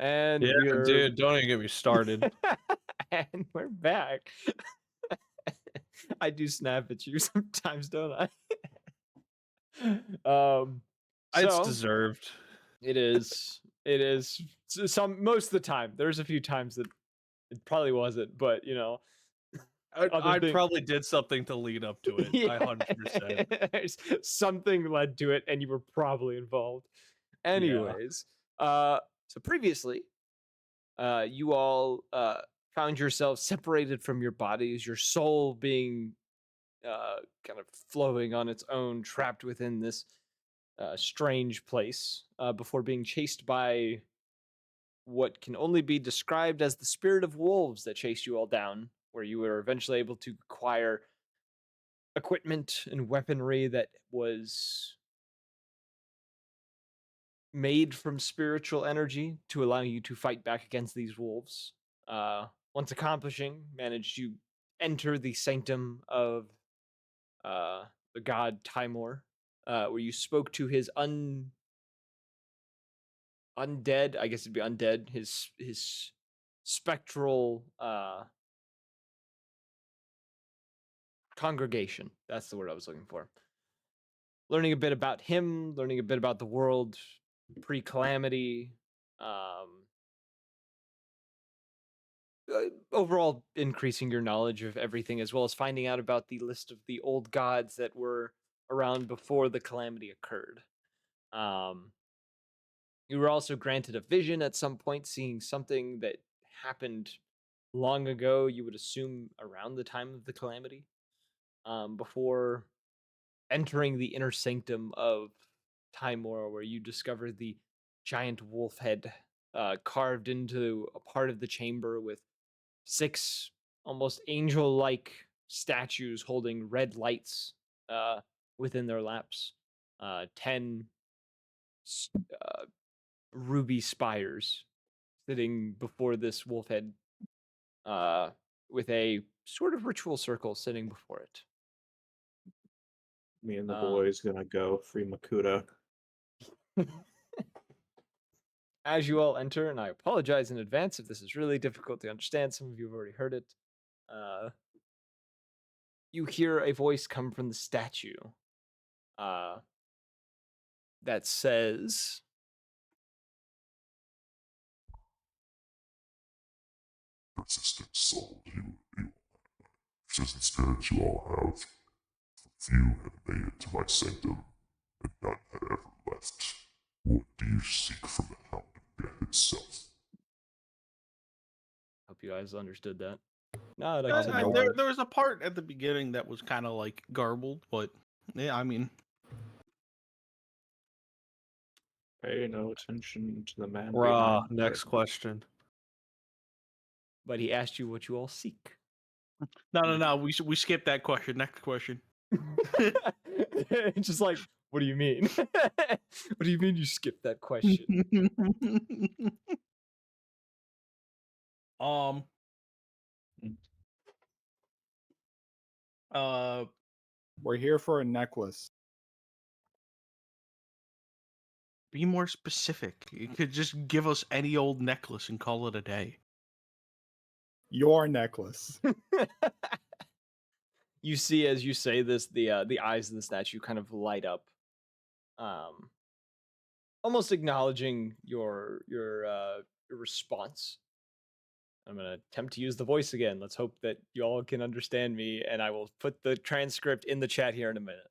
And Yeah, we're dude, don't even get me started. and we're back. I do snap at you sometimes, don't I? Um, It's so deserved. it is. It is some most of the time. There's a few times that it probably wasn't, but other I thing. probably did something to lead up to it. Yeah, I 100%. something led to it, and you were probably involved. Yeah. Anyways, so previously, you all found yourselves separated from your bodies, your soul being kind of flowing on its own, trapped within this strange place, before being chased by what can only be described as the spirit of wolves that chased you all down, where you were eventually able to acquire equipment and weaponry that was made from spiritual energy to allow you to fight back against these wolves. Once accomplishing, managed to enter the sanctum of the god Timor, where you spoke to his undead, I guess it'd be undead, his spectral congregation. That's the word I was looking for. Learning a bit about him, learning a bit about the world pre-calamity, um, overall increasing your knowledge of everything, as well as finding out about the list of the old gods that were around before the calamity occurred. Um, you were also granted a vision at some point, seeing something that happened long ago. You would assume around the time of the calamity, before entering the inner sanctum of Timor, where you discover the giant wolf head carved into a part of the chamber with six almost angel-like statues holding red lights uh, within their laps. 10 uh, ruby spires sitting before this wolf head, uh, with a sort of ritual circle sitting before it. Me and the Um, boys gonna go free Makuta. as you all enter, and I apologize in advance if this is really difficult to understand, some of you have already heard it. Uh, you hear a voice come from the statue uh, that says, Persistent soul you persistent spirit you all have. Few have made it to my sanctum, and none have ever left. What do you seek from the hound of death itself? hope you guys understood that. No, Uh, I I, don't. there, there was a part at the beginning that was kind of like garbled, but yeah, I mean, Pay no attention to the man bruh. behind. Next question. But he asked you what you all seek. No. We skipped that question. Next question. It's just like, what do you mean? What do you mean you skipped that question? um. Uh. We're here for a necklace. Be more specific. You could just give us any old necklace and call it a day. Your necklace. You see, as you say this, the eyes of the statue kind of light up, almost acknowledging your response. I'm gonna attempt to use the voice again. Let's hope that you all can understand me, and I will put the transcript in the chat here in a minute.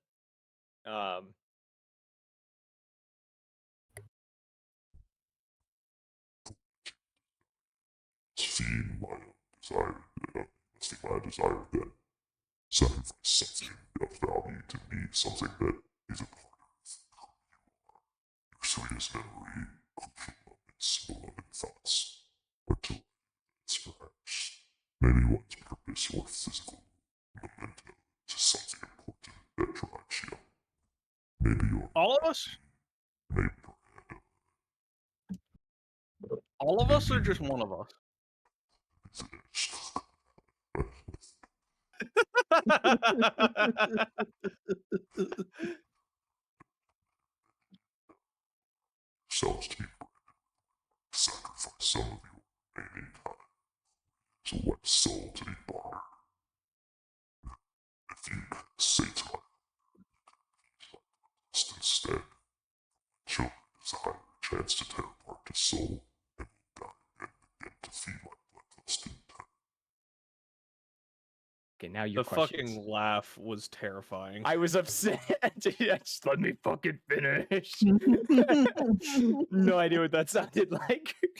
Feed my desire, feed my desire then. Sacrifice something of value to me, something that is a part of who you are. Your sweetest memory, crucial moments, beloved thoughts. But to it's perhaps maybe one's purpose or physical memento to something important that drives you. Maybe your All of us? maybe All of us, or just one of us? yourselves to be branded with sacrifice soul to be bartered. If you say to my just instead, children desire a chance to tear apart his soul and will die again to feed my bloodlust intent. Okay, now your The questions. fucking laugh was terrifying. I was upset. Just let me fucking finish. No idea what that sounded like. It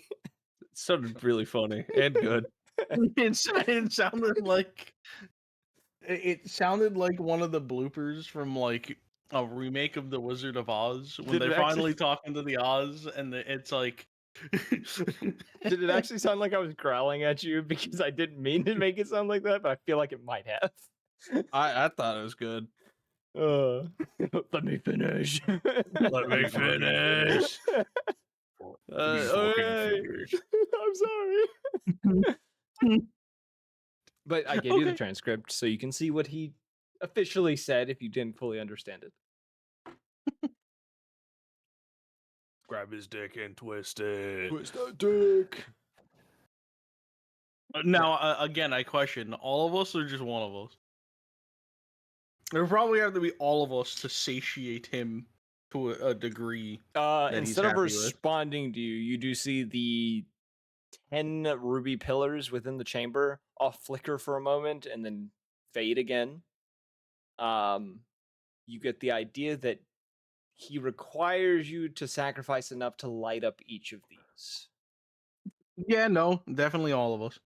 sounded really funny and good. It sounded like it sounded like one of the bloopers from like a remake of The Wizard of Oz when Did they're it actually- finally talking to the Oz and it's like. Did it actually sound like I was growling at you? Because I didn't mean to make it sound like that, but I feel like it might have. I thought it was good. Let me finish. Let me finish. Okay. I'm sorry. But I gave you the Okay. transcript so you can see what he officially said if you didn't fully understand it. Grab his dick and twist it. Twist that dick. Now, again, I question all of us or just one of us. There probably have to be all of us to satiate him to a degree. he's Instead of happy with. responding to you, you do see the 10 ruby pillars within the chamber all flicker for a moment and then fade again. You get the idea that he requires you to sacrifice enough to light up each of these. Yeah, no, definitely all of us.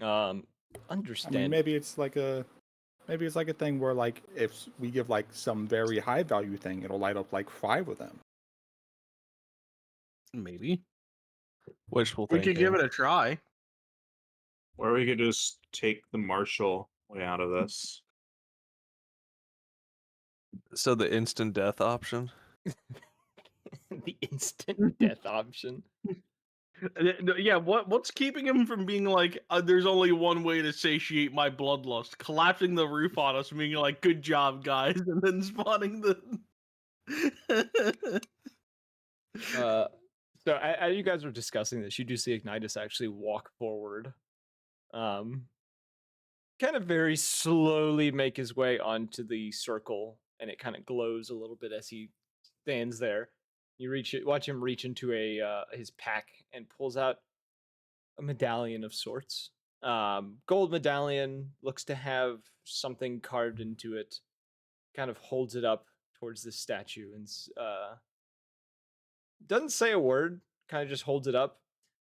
I Understand. mean, maybe it's like a thing where like if we give like some very high value thing, it'll light up like 5 of them. Maybe Wishful we thinking. could give it a try. Or we could just take the martial way out of this. So the instant death option. The instant death option. Yeah, what's keeping him from being like, there's only one way to satiate my bloodlust? Collapsing the roof on us, and being like, good job, guys, and then spawning the. So as you guys are discussing this, you do see Ignitus actually walk forward, kind of very slowly make his way onto the circle, and it kind of glows a little bit as he stands there. You watch him reach into his pack and pulls out a medallion of sorts. Gold medallion, looks to have something carved into it. Kind of holds it up towards the statue and doesn't say a word, kind of just holds it up.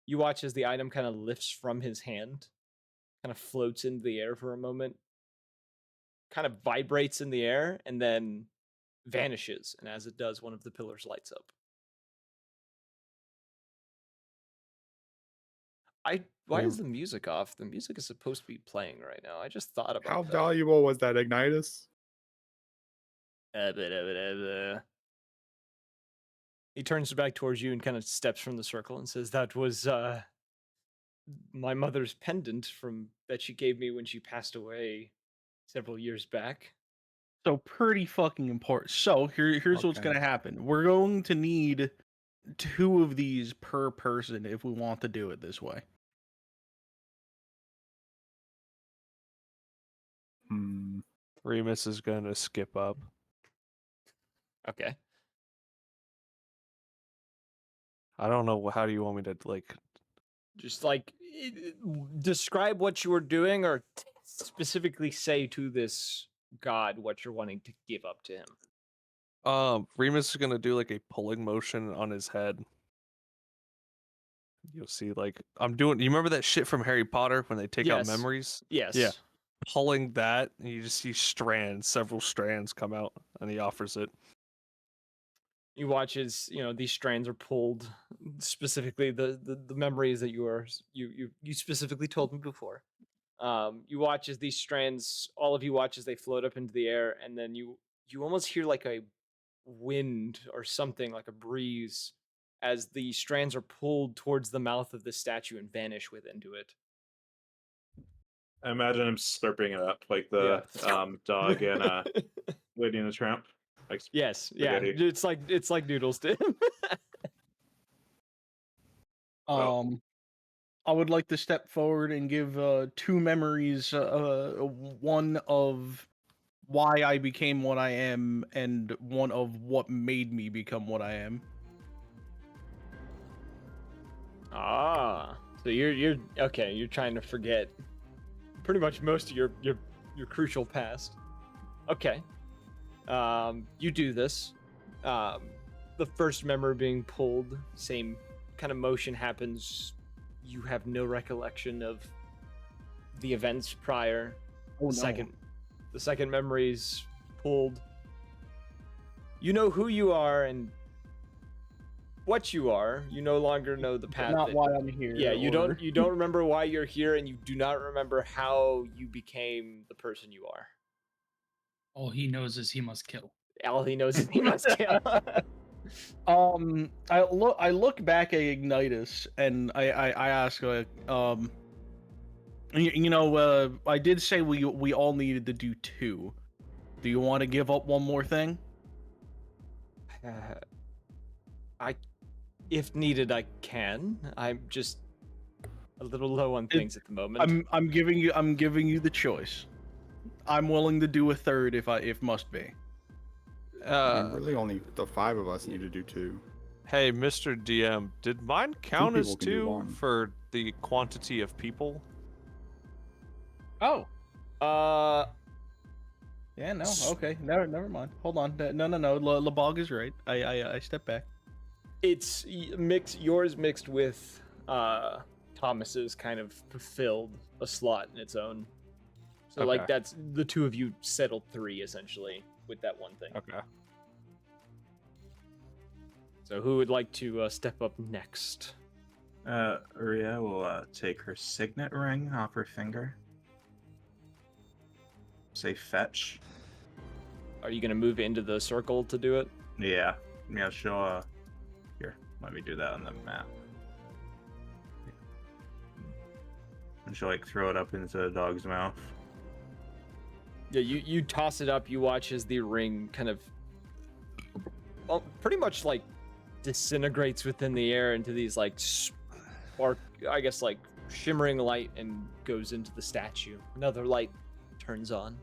You watch as the item kind of lifts from his hand, kind of floats into the air for a moment, kind of vibrates in the air, and then vanishes. And as it does, one of the pillars lights up. Why is the music off? The music is supposed to be playing right now. I just thought about How that. valuable was that Ignitus? He turns back towards you and kind of steps from the circle and says, "That was my mother's pendant that she gave me when she passed away several years back." So pretty fucking important. So here's what's Okay. gonna happen. We're going to need 2 of these per person if we want to do it this way. Remus is gonna skip up. Okay. I don't know. How do you want me to like? Just like describe what you were doing, or specifically say to this god what you're wanting to give up to him. Remus is gonna do like a pulling motion on his head. You'll see, like I'm doing. You remember that shit from Harry Potter when they take out Yes. memories? Yes. Yeah. Pulling that, and you just see several strands come out, and he offers it. You watch as these strands are pulled. Specifically, the memories that you specifically told me before. You watch as these strands, all of you watch as they float up into the air, and then you almost hear like a wind or something, like a breeze, as the strands are pulled towards the mouth of the statue and vanish within it. I imagine him slurping it up like the dog in Lady and the Tramp. Like Yes, yeah, spaghetti. it's like noodles to him. Well. I would like to step forward and give 2 memories. One of why I became what I am, and one of what made me become what I am. Ah, so you're okay. You're trying to forget pretty much most of your crucial past. Okay. You do this. The first memory being pulled, same kind of motion happens. You have no recollection of the events prior. Oh, The second memory's pulled. You know who you are and what you are. You no longer know the path. Not why I'm here. Yeah, you don't remember why you're here, and you do not remember how you became the person you are. All he knows is he must kill. All he knows is he must kill. I look back at Ignitus and I ask like, I did say we all needed to do 2. Do you want to give up one more thing? If needed, I can. I'm just a little low on things at the moment. I'm giving you the choice. I'm willing to do a third if must be. I mean, really, only the 5 of us need to do 2. Hey, Mr. DM, did mine count as people can do 2 one. for the quantity of people? Oh. Yeah, no. Okay. Never mind. Hold on. No. Lebog is right. I step back. It's mixed. Yours mixed with Thomas's kind of filled a slot in its own. So Okay. like that's the 2 of you settled 3 essentially with that one thing. Okay. So who would like to step up next? Ria will take her signet ring off her finger. Say fetch. Are you gonna move into the circle to do it? Yeah, she'll here, let me do that on the map. And she'll like throw it up into the dog's mouth. Yeah, you toss it up. You watch as the ring kind of, well, pretty much like disintegrates within the air into these like spark, I guess like shimmering light, and goes into the statue. Another light turns on.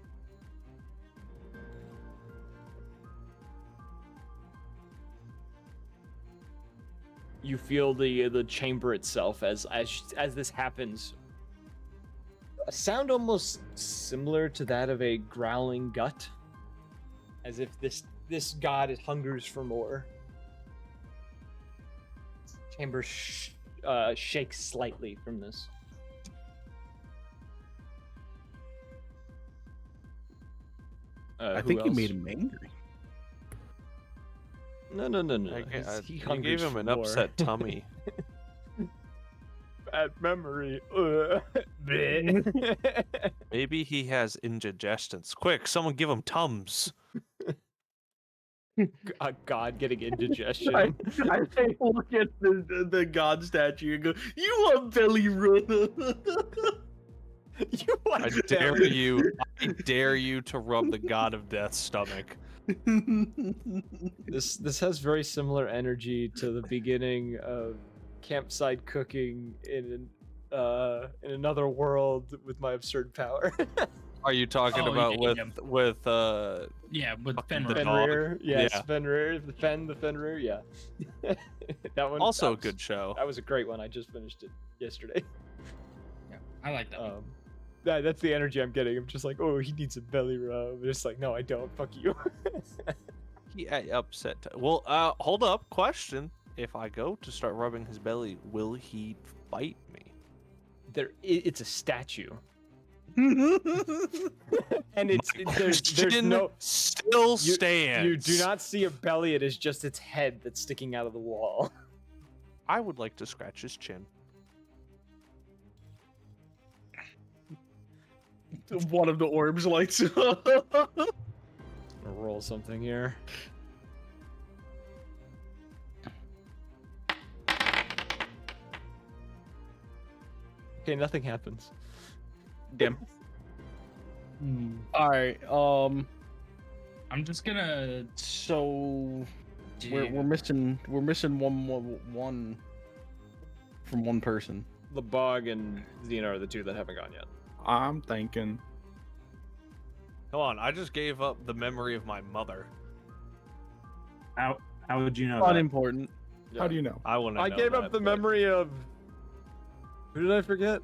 You feel the chamber itself as this happens. A sound almost similar to that of a growling gut, as if this god hungers for more. Chamber shakes slightly from this. I Who think you else? made him angry. No. He You gave hungers him for an more. upset tummy. Bad memory. Maybe he has indigestance. Quick, someone give him Tums. A god getting indigestion. I look at the god statue and go, "You want belly run?" You want I dare you. I dare you to rub the god of death's stomach. This has very similar energy to the beginning of campsite cooking in another world with my absurd power. Are you talking Oh, about yeah. with Yeah, with Fucking Fenrir. the dog. Fenrir, yes, Yeah. Fenrir, the Fenrir, yeah. That one also a that was- good show? That was a great one. I just finished it yesterday. Yeah, I like that. One. That's the energy I'm getting. I'm just like, oh, he needs a belly rub. It's like, no, I don't. Fuck you. He upset. Well, hold up. Question: if I go to start rubbing his belly, will he bite me? It's a statue, and there's Question no. still stands. You do not see a belly. It is just its head that's sticking out of the wall. I would like to scratch his chin. One of the orbs lights up. I'll roll something here. Okay, nothing happens. Damn. Hmm. All right. I'm just gonna. So do- we're missing one from one person. Lebog and Xena are the two that haven't gone yet. I'm thinking. Come on, I just gave up the memory of my mother. How would you know that? Unimportant. How do you know? I want to. I gave up the memory of. Who did I forget?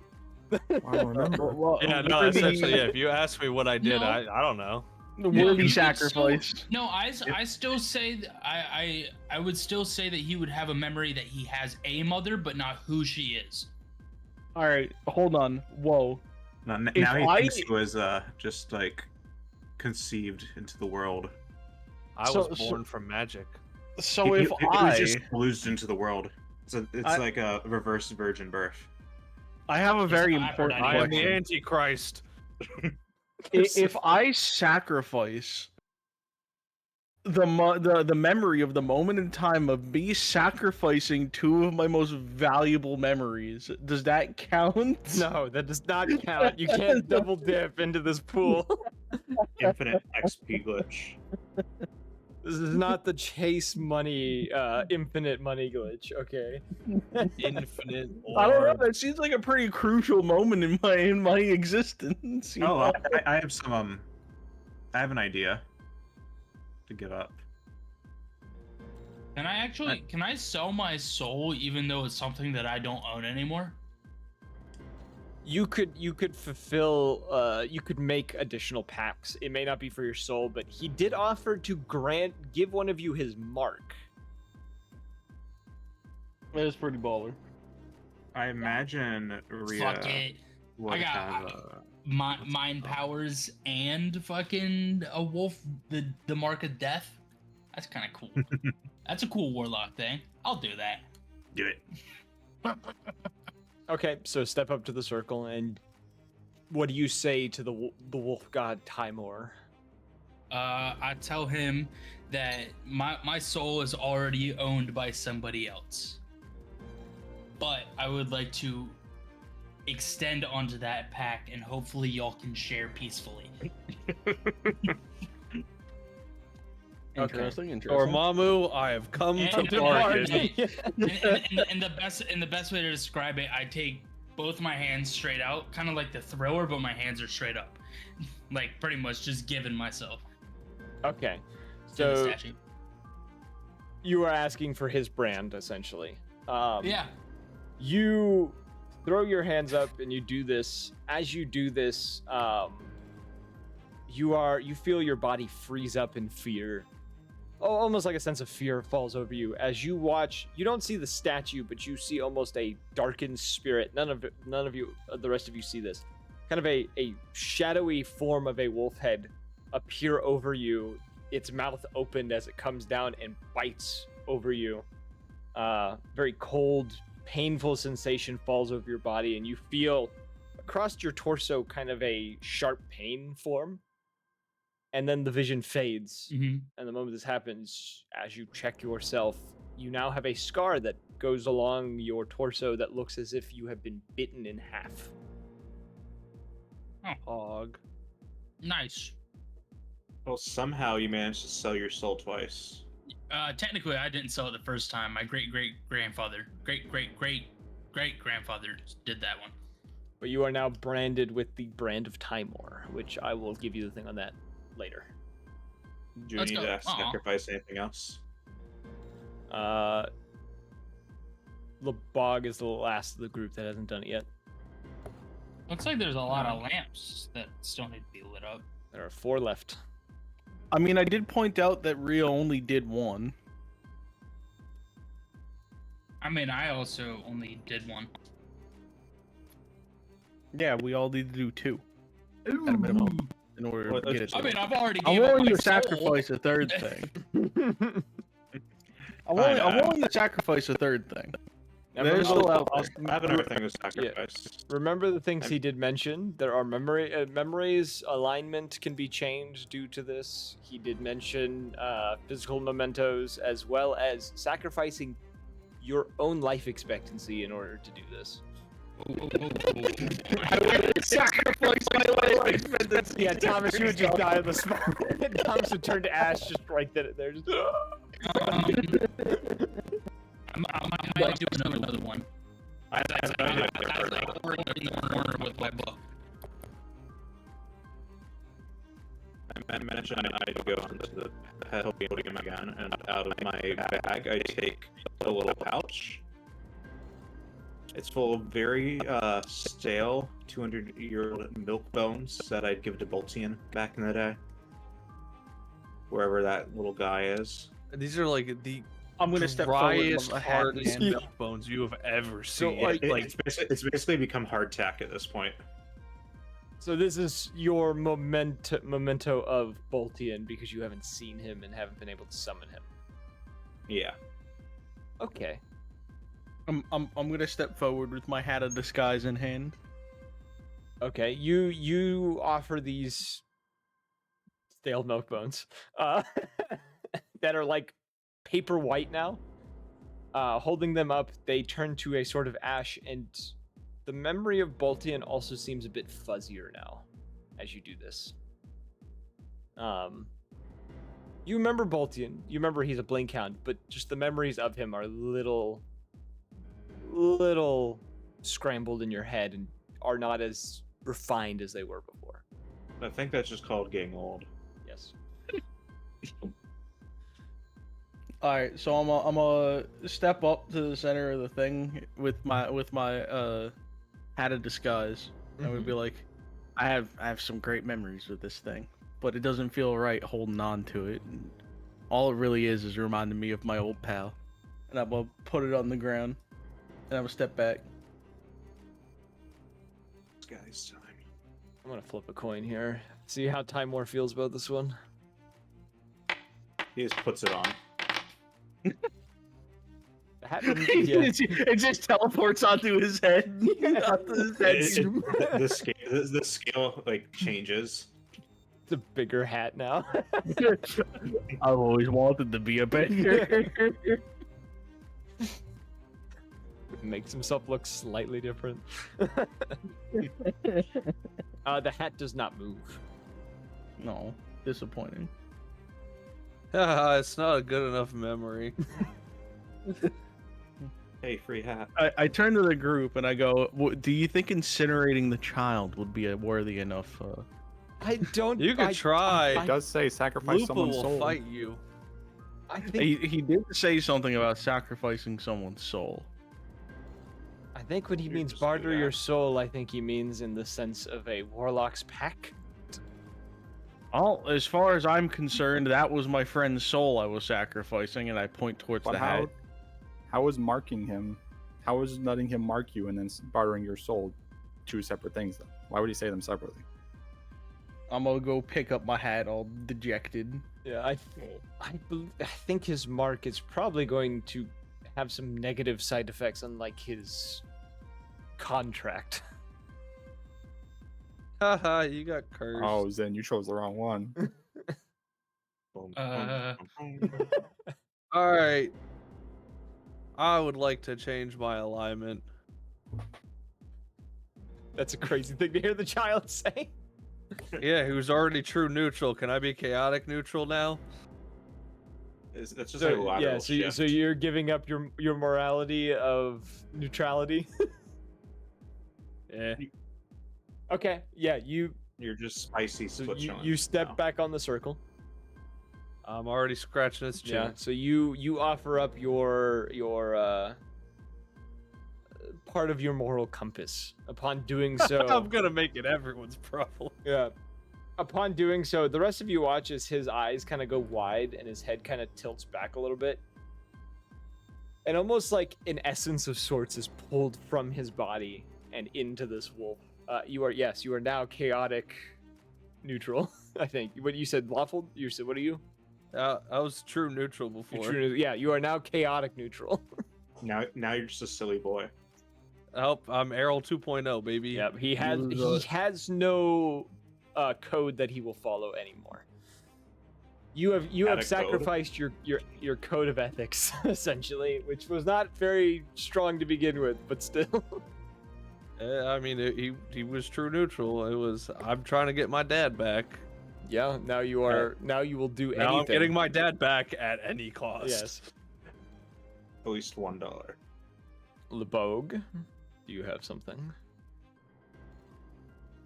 I don't remember. Yeah, no, essentially, yeah. If you ask me what I did, No. I don't know. The No, worthy he would sacrifice. Still, no, I still say I would still say that he would have a memory that he has a mother, but not who she is. All right, hold on. Whoa. Now If he I- thinks he was just like conceived into the world. I So- was born from magic. So he if was I just loosed into the world. It's I- like a reverse virgin birth. I have a very I've heard important that. I am the question. Antichrist. If I sacrifice the memory of the moment in time of me sacrificing two of my most valuable memories, does that count? No, that does not count. You can't double dip into this pool. Infinite XP glitch. This is not the chase money, infinite money glitch. Okay. Infinite. I don't know. orb. That seems like a pretty crucial moment in my existence. you Oh, know? I have some. I have an idea to give up. Can I actually can I sell my soul even though it's something that I don't own anymore? You could fulfill. You could make additional packs. It may not be for your soul, but he did offer to give one of you his mark. That is pretty baller. I imagine Rhea Fuck it. would I got- have. Mind powers and fucking a wolf, the mark of death. That's kind of cool. That's a cool warlock thing. I'll do that. Do it. Okay, so step up to the circle, and what do you say to the wolf god Timor? I tell him that my soul is already owned by somebody else, but I would like to extend onto that pack, and hopefully y'all can share peacefully. Interesting. Or Mamu, I have come And, to and- bargain. and the best way to describe it, I take both my hands straight out, kind of like the thrower, but my hands are straight up, like pretty much just giving myself Okay, to the so statue. you are asking for his brand, essentially. Yeah. You throw your hands up and you do this. As you do this, you feel your body freeze up in fear. Oh, almost like a sense of fear falls over you as you watch. You don't see the statue, but you see almost a darkened spirit. None of you, the rest of you, see this. Kind of a shadowy form of a wolf head appear over you. Its mouth opened as it comes down and bites over you. Very cold, painful sensation falls over your body, and you feel across your torso kind of a sharp pain form. And then the vision fades. Mm-hmm. And the moment this happens, as you check yourself, you now have a scar that goes along your torso that looks as if you have been bitten in half. Hog. Nice. Well, somehow you managed to sell your soul twice. Technically, I didn't sell it the first time. My great grandfather did that one. But you are now branded with the brand of Timor, which I will give you the thing on that later. Do you Let's need go. to Aw. sacrifice anything else? Lebog is the last of the group that hasn't done it yet. Looks like there's a lot of lamps that still need to be lit up. There are 4 left. I mean, I did point out that Rhea only did one. I mean, I also only did one. Yeah, we all need to do 2 at a minimum in order Well, to get it. I mean, I've already I'm gave up willing my to soul. sacrifice a third thing. I'm willing to sacrifice a third thing. Now, There's remember, still out I there. have another thing to sacrifice. remember the things he did mention. There are memories alignment can be changed due to this. He did mention physical mementos as well as sacrificing your own life expectancy in order to do this. I would sacrifice my life expectancy. Yeah, Thomas, you would just die on the spot. Thomas would turn to ash just right then and there. Just... I might do another one. I have no idea if I've heard I'm of it. over in the corner with my book. I mentioned I'd go into the podium again, and out of my bag, I take a little pouch. It's full of very stale 200-year-old milk bones that I'd give to Boltian back in the day. Wherever that little guy is. These are like the I'm gonna step forward with driest, my hat in hardest hand. milk bones you have ever So, seen. like- It's basically become hardtack at this point. So this is your memento of Boltian because you haven't seen him and haven't been able to summon him. Yeah. Okay. I'm gonna step forward with my hat of disguise in hand. Okay. You offer these stale milk bones that are like paper white now. Holding them up, they turn to a sort of ash, and the memory of Boltian also seems a bit fuzzier now as you do this. You remember Boltian, you remember he's a Blinkhound, but just the memories of him are little scrambled in your head and are not as refined as they were before. I think that's just called getting old. Yes. All right, so I'm a step up to the center of the thing with my hat of disguise, and would be like, I have some great memories with this thing, but it doesn't feel right holding on to it. And all it really is reminding me of my old pal, and I'm gonna put it on the ground, and I'm gonna step back. This guy's time. I'm gonna flip a coin here. See how Time War feels about this one. He just puts it on. The hat doesn't- yeah. It just teleports onto his head. Onto his head. The scale like changes. It's a bigger hat now. I've always wanted to be a beggar. Makes himself look slightly different. The hat does not move. No, disappointing. It's not a good enough memory. Hey, free hat. I turn to the group and I go, do you think incinerating the child would be a worthy enough? I don't. You could try. It does say sacrifice Lupa someone's will soul. fight you. I think. He did say something about sacrificing someone's soul. I think when he You means just do barter your that. soul, I think he means in the sense of a warlock's pack. Well, as far as I'm concerned, that was my friend's soul I was sacrificing, and I point towards But the hat. how is marking him? How is letting him mark you and then bartering your soul two separate things? Though? Why would he say them separately? I'm gonna go pick up my hat, all dejected. Yeah, I think his mark is probably going to have some negative side effects, unlike his contract. Haha, you got cursed. Oh, Zen, you chose the wrong one. Boom, Uh, boom, boom, boom. All right. I would like to change my alignment. That's a crazy thing to hear the child say. Yeah, who's already true neutral? Can I be chaotic neutral now? That's just a So, lateral yeah, shift. so you're giving up your morality of neutrality. Yeah. Okay, yeah, you You're just spicy so split you step back on the circle. I'm already scratching its chin. Yeah, so you offer up your part of your moral compass. Upon doing so, I'm gonna make it everyone's problem. yeah. Upon doing so, the rest of you watch as his eyes kind of go wide and his head kind of tilts back a little bit. And almost like an essence of sorts is pulled from his body and into this wolf. You are now chaotic neutral, I think. What you said lawful? You said what are you? I was true neutral You're before. true, yeah, you are now chaotic neutral. Now you're just a silly boy. Oh, I'm Errol 2.0, baby. Yep, he has no code that he will follow anymore. You have Had a code? sacrificed your code of ethics essentially, which was not very strong to begin with, but still. I mean, he was true neutral. It was I'm trying to get my dad back. Yeah, now you are. Now you will do Now I'm anything. getting my dad back at any cost. Yes. At least $1. LeBogue. Do you have something?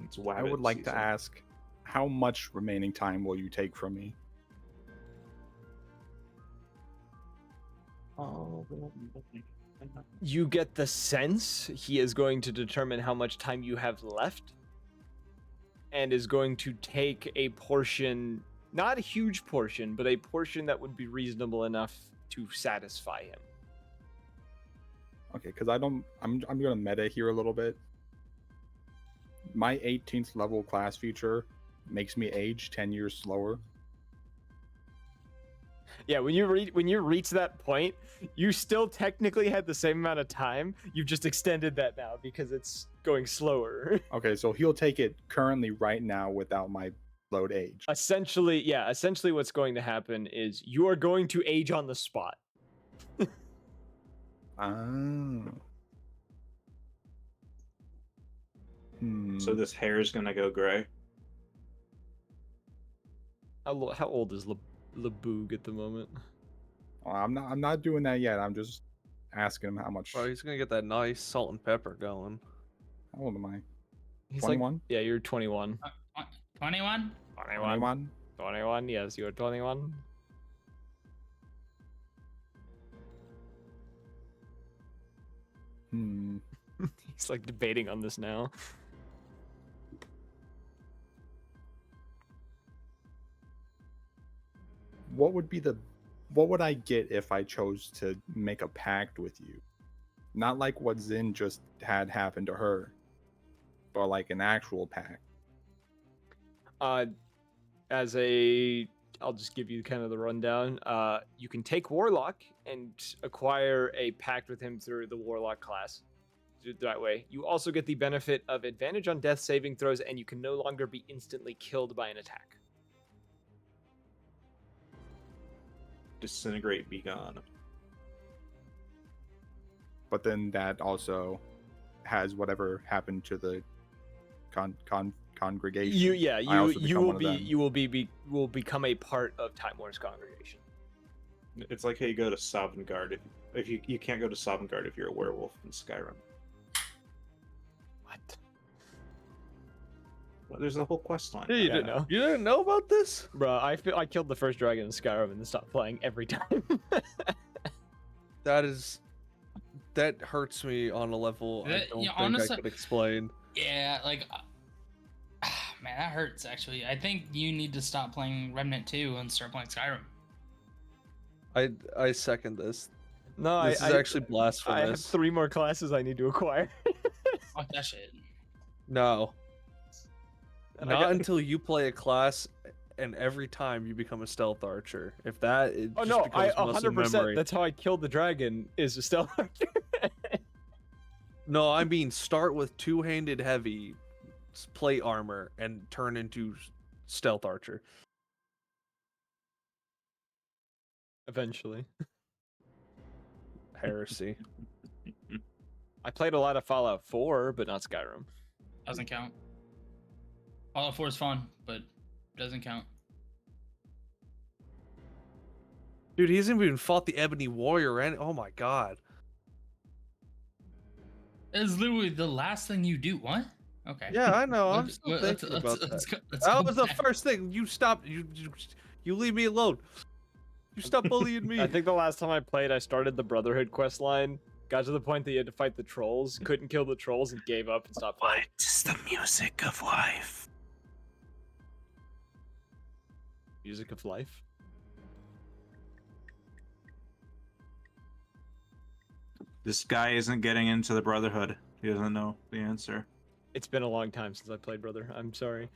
It's I would like to ask, how much remaining time will you take from me? You get the sense he is going to determine how much time you have left and is going to take a portion, not a huge portion, but a portion that would be reasonable enough to satisfy him. Okay, because I'm gonna meta here a little bit. My 18th level class feature makes me age 10 years slower. Yeah, when you reach that point, you still technically had the same amount of time. You've just extended that now because it's going slower. Okay, so he'll take it currently right now without my load age. Essentially what's going to happen is you are going to age on the spot. Oh. So this hair is gonna go gray. How old is Laboog at the moment? Oh, I'm not doing that yet. I'm just asking him how much. Bro, he's gonna get that nice salt and pepper going. How old am I? He's 21? like, yeah, you're 21. 21? 21? 21, yes, you're 21. He's like debating on this now. What would I get if I chose to make a pact with you? Not like what Zin just had happen to her, but like an actual pact. I'll just give you kind of the rundown. You can take Warlock and acquire a pact with him through the Warlock class. Do it that way. You also get the benefit of advantage on death saving throws, and you can no longer be instantly killed by an attack. Disintegrate, be gone. But then that also has whatever happened to the congregation. You will become a part of Time War's congregation. It's like how you go to Sovngarde. If you can't go to Sovngarde if you're a werewolf in Skyrim. What? Well, there's a whole quest line. Yeah, you didn't know. You didn't know about this? Bro, I killed the first dragon in Skyrim and then stopped playing every time. That hurts me on a level I don't think honestly, I could explain. Yeah, like, man, that hurts, actually. I think you need to stop playing Remnant 2 and start playing Skyrim. I second this. No, This is actually blasphemous. I have 3 more classes I need to acquire. Fuck that shit. No. And Not until you play a class and every time you become a stealth archer. If that it Oh just no, I becomes muscle 100%. memory. That's how I killed the dragon. Is a stealth archer. No, I mean start with two-handed heavy plate armor and turn into stealth archer. Eventually. Heresy. I played a lot of Fallout 4, but not Skyrim. Doesn't count. Fallout 4 is fun, but doesn't count. Dude, he hasn't even fought the Ebony Warrior and oh my god. It's literally the last thing you do. What? Okay. Yeah, I know. I'm Let's- still let's- thinking about that. let's go That was the back. first thing. You stopped. You leave me alone. You stop bullying me. I think the last time I played, I started the Brotherhood quest line, got to the point that you had to fight the trolls, couldn't kill the trolls, and gave up and stopped playing. It's the music of life. Music of life. This guy isn't getting into the Brotherhood. He doesn't know the answer. It's been a long time since I played Brother. I'm sorry.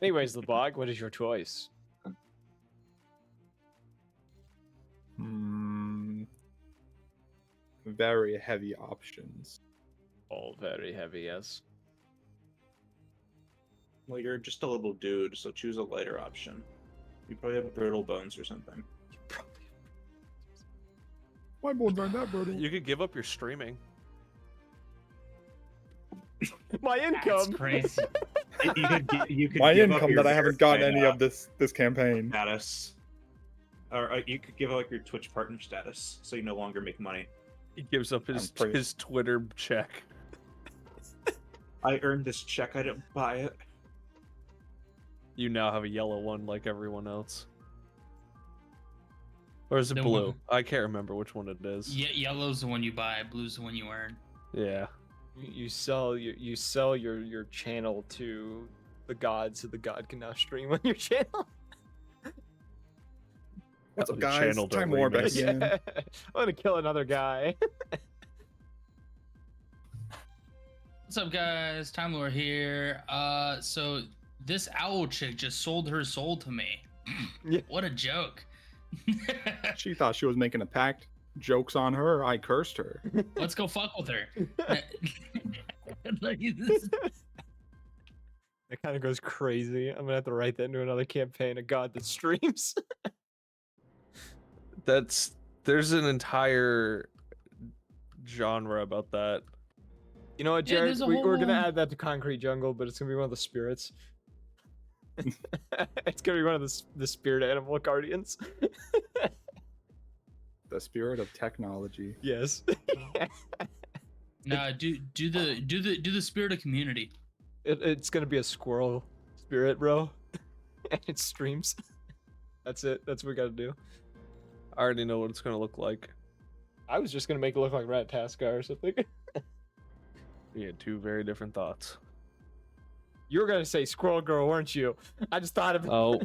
Anyways, Lebog, what is your choice? Very heavy options. All very heavy, yes. Well, you're just a little dude, so choose a lighter option. You probably have brittle bones or something. My bones aren't that brittle. You could give up your streaming. My That's income. crazy. You could My give up income your that I haven't gotten any verified, of this campaign. status, or you could give up your Twitch partner status, so you no longer make money. He gives up his pretty- his Twitter check. I earned this check. I didn't buy it. You now have a yellow one like everyone else. Or is it The blue? one- I can't remember which one it is. Yellow's the one you buy. Blue's the one you earn. Yeah. You sell your channel to the gods, so the god can now stream on your channel. What's up, The guys? channel Time don't War remix. back in. Yeah. I'm gonna kill another guy. What's up, guys? Time Lord here. So this owl chick just sold her soul to me. Yeah. What a joke. She thought she was making a pact. Joke's on her. I cursed her. Let's go fuck with her. Like, this- That kind of goes crazy. I'm gonna have to write that into another campaign. A god that streams. There's an entire genre about that. You know what, Yeah, Jared? there's a We're gonna whole- add that to Concrete Jungle, but it's gonna be one of the spirits. It's gonna be one of the spirit animal guardians. The spirit of technology. Yes. Nah, do the spirit of community. It's gonna be a squirrel spirit, bro. And it streams. That's it. That's what we gotta do. I already know what it's gonna look like. I was just gonna make it look like Rat Tascar or something. We had two very different thoughts. You were gonna say Squirrel Girl, weren't you? I just thought of it. Oh.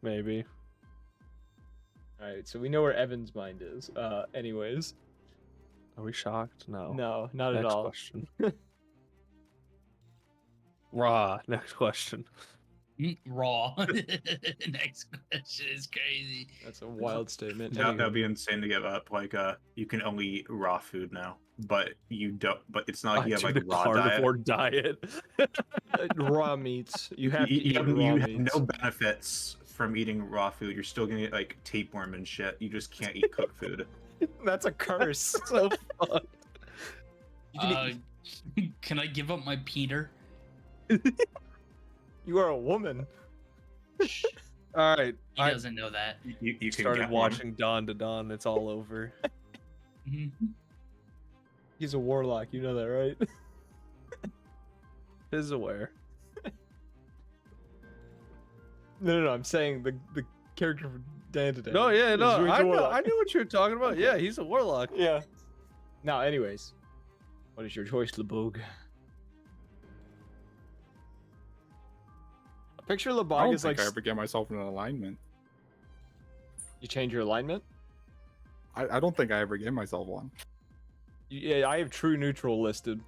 Maybe. Alright, so we know where Evan's mind is. Anyways. Are we shocked? No. No, not Next at all. question. Raw. Next question. Raw. Next question is crazy. That's a wild statement. That'd Anywho. be insane to give up. Like, you can only eat raw food now, but you don't. But it's not like you have like the raw diet. carnivore diet. Raw meats. You have to You, eat you, raw you have meats. no benefits from eating raw food. You're still gonna get like tapeworm and shit. You just can't eat cooked food. That's a curse. So fucked. You can Can I give up my Peter? You are a woman. All right. He I doesn't know that. You can started get watching Dawn to Dawn. It's all over. Mhm. He's a warlock. You know that, right? Is aware. No. I'm saying the character from Dan to Dan. No, yeah, is no. Ruin's I know. warlock. I knew what you were talking about. Yeah, he's a warlock. Yeah. Now, anyways, what is your choice, LeBoog? Picture I LeBoog don't is think like I ever get myself in an alignment. you change your alignment. I don't think I ever gave myself one. Yeah, I have true neutral listed.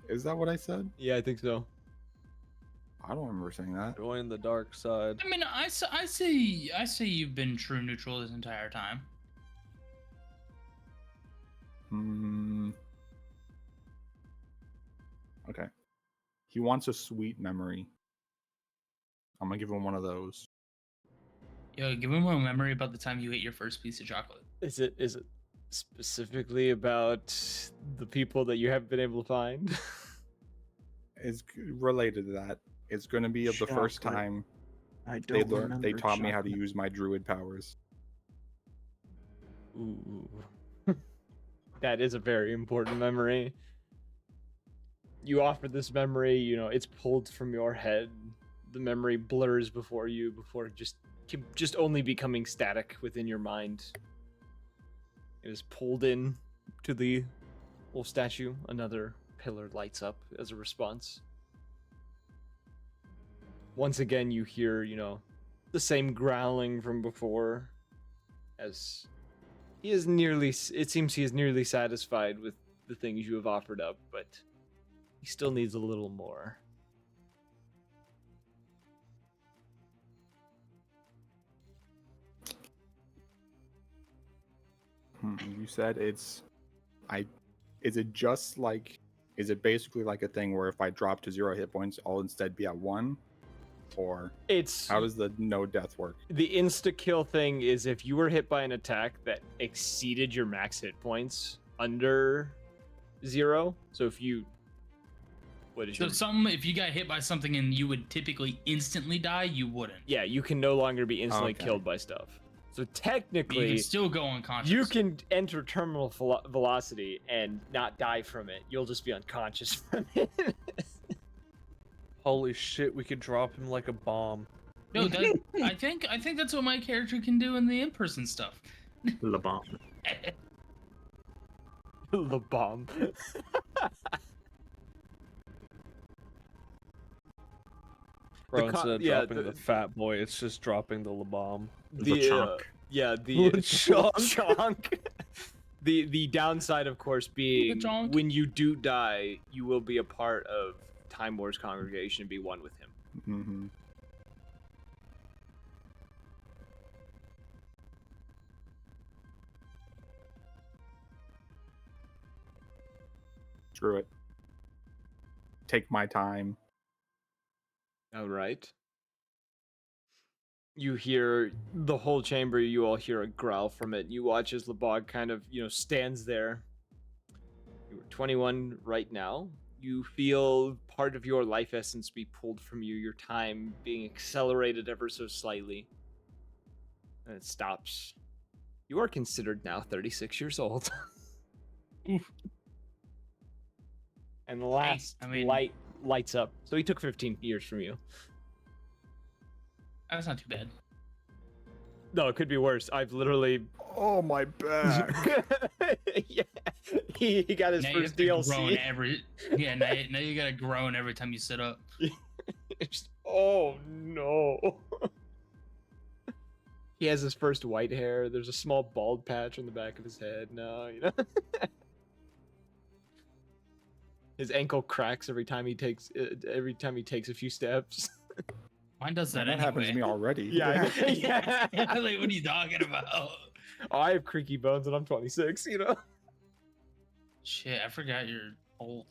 Is that what I said? Yeah, I think so. I don't remember saying that. Join the dark side. I mean, I say you've been true neutral this entire time. Hmm. Okay. He wants a sweet memory. I'm gonna give him one of those. Yo, give him a memory about the time you ate your first piece of chocolate. Is it specifically about the people that you haven't been able to find? It's related to that. It's gonna be of the first Chocolate. time I they don't learned. They remember taught me how to chocolate. use my druid powers. Ooh. That is a very important memory. You offer this memory, you know, it's pulled from your head. The memory blurs before you, before just only becoming static within your mind. It is pulled in to the little statue. Another pillar lights up as a response. Once again, you hear, you know, the same growling from before as he is nearly, it seems he is nearly satisfied with the things you have offered up, but he still needs a little more. You said it's. Is it just like? Is it basically like a thing where if I drop to 0 hit points, I'll instead be at 1? Or It's how does the no death work? the insta kill thing is if you were hit by an attack that exceeded your max hit points under 0. So if you, what is So your, if you got hit by something and you would typically instantly die, you wouldn't. yeah, you can no longer be instantly Okay. killed by stuff. So But you technically, can still go unconscious. you can enter terminal velocity and not die from it. You'll just be unconscious from it. Holy shit, we could drop him like a bomb. No, I think that's what my character can do in the in-person stuff. The bomb. The bomb. Bro, co- instead of yeah, dropping the fat boy, it's just dropping the bomb. The chunk. Yeah, the Chunk. chunk. The downside, of course, being chunk. when you do die, you will be a part of Time War's congregation and be one with him. Mm-hmm. Screw it. Take my time. All right. You hear the whole chamber. You all hear a growl from it. You watch as Lebog kind of, stands there. You are 21 right now. You feel part of your life essence be pulled from you. Your time being accelerated ever so slightly. And it stops. You are considered now 36 years old. Oof. And the last I mean- light lights up. So he took 15 years from you. That's not too bad. No, it could be worse. I've literally Oh, my back. yeah, he got his Now first you have to groan DLC. now you gotta groan every time you sit up. Oh no. He has his first white hair. There's a small bald patch on the back of his head now, His ankle cracks every time he takes a few steps. Mine does that That anyway. happens to me already. Yeah. Like, what are you talking about? Oh, I have creaky bones and I'm 26, Shit, I forgot you're old.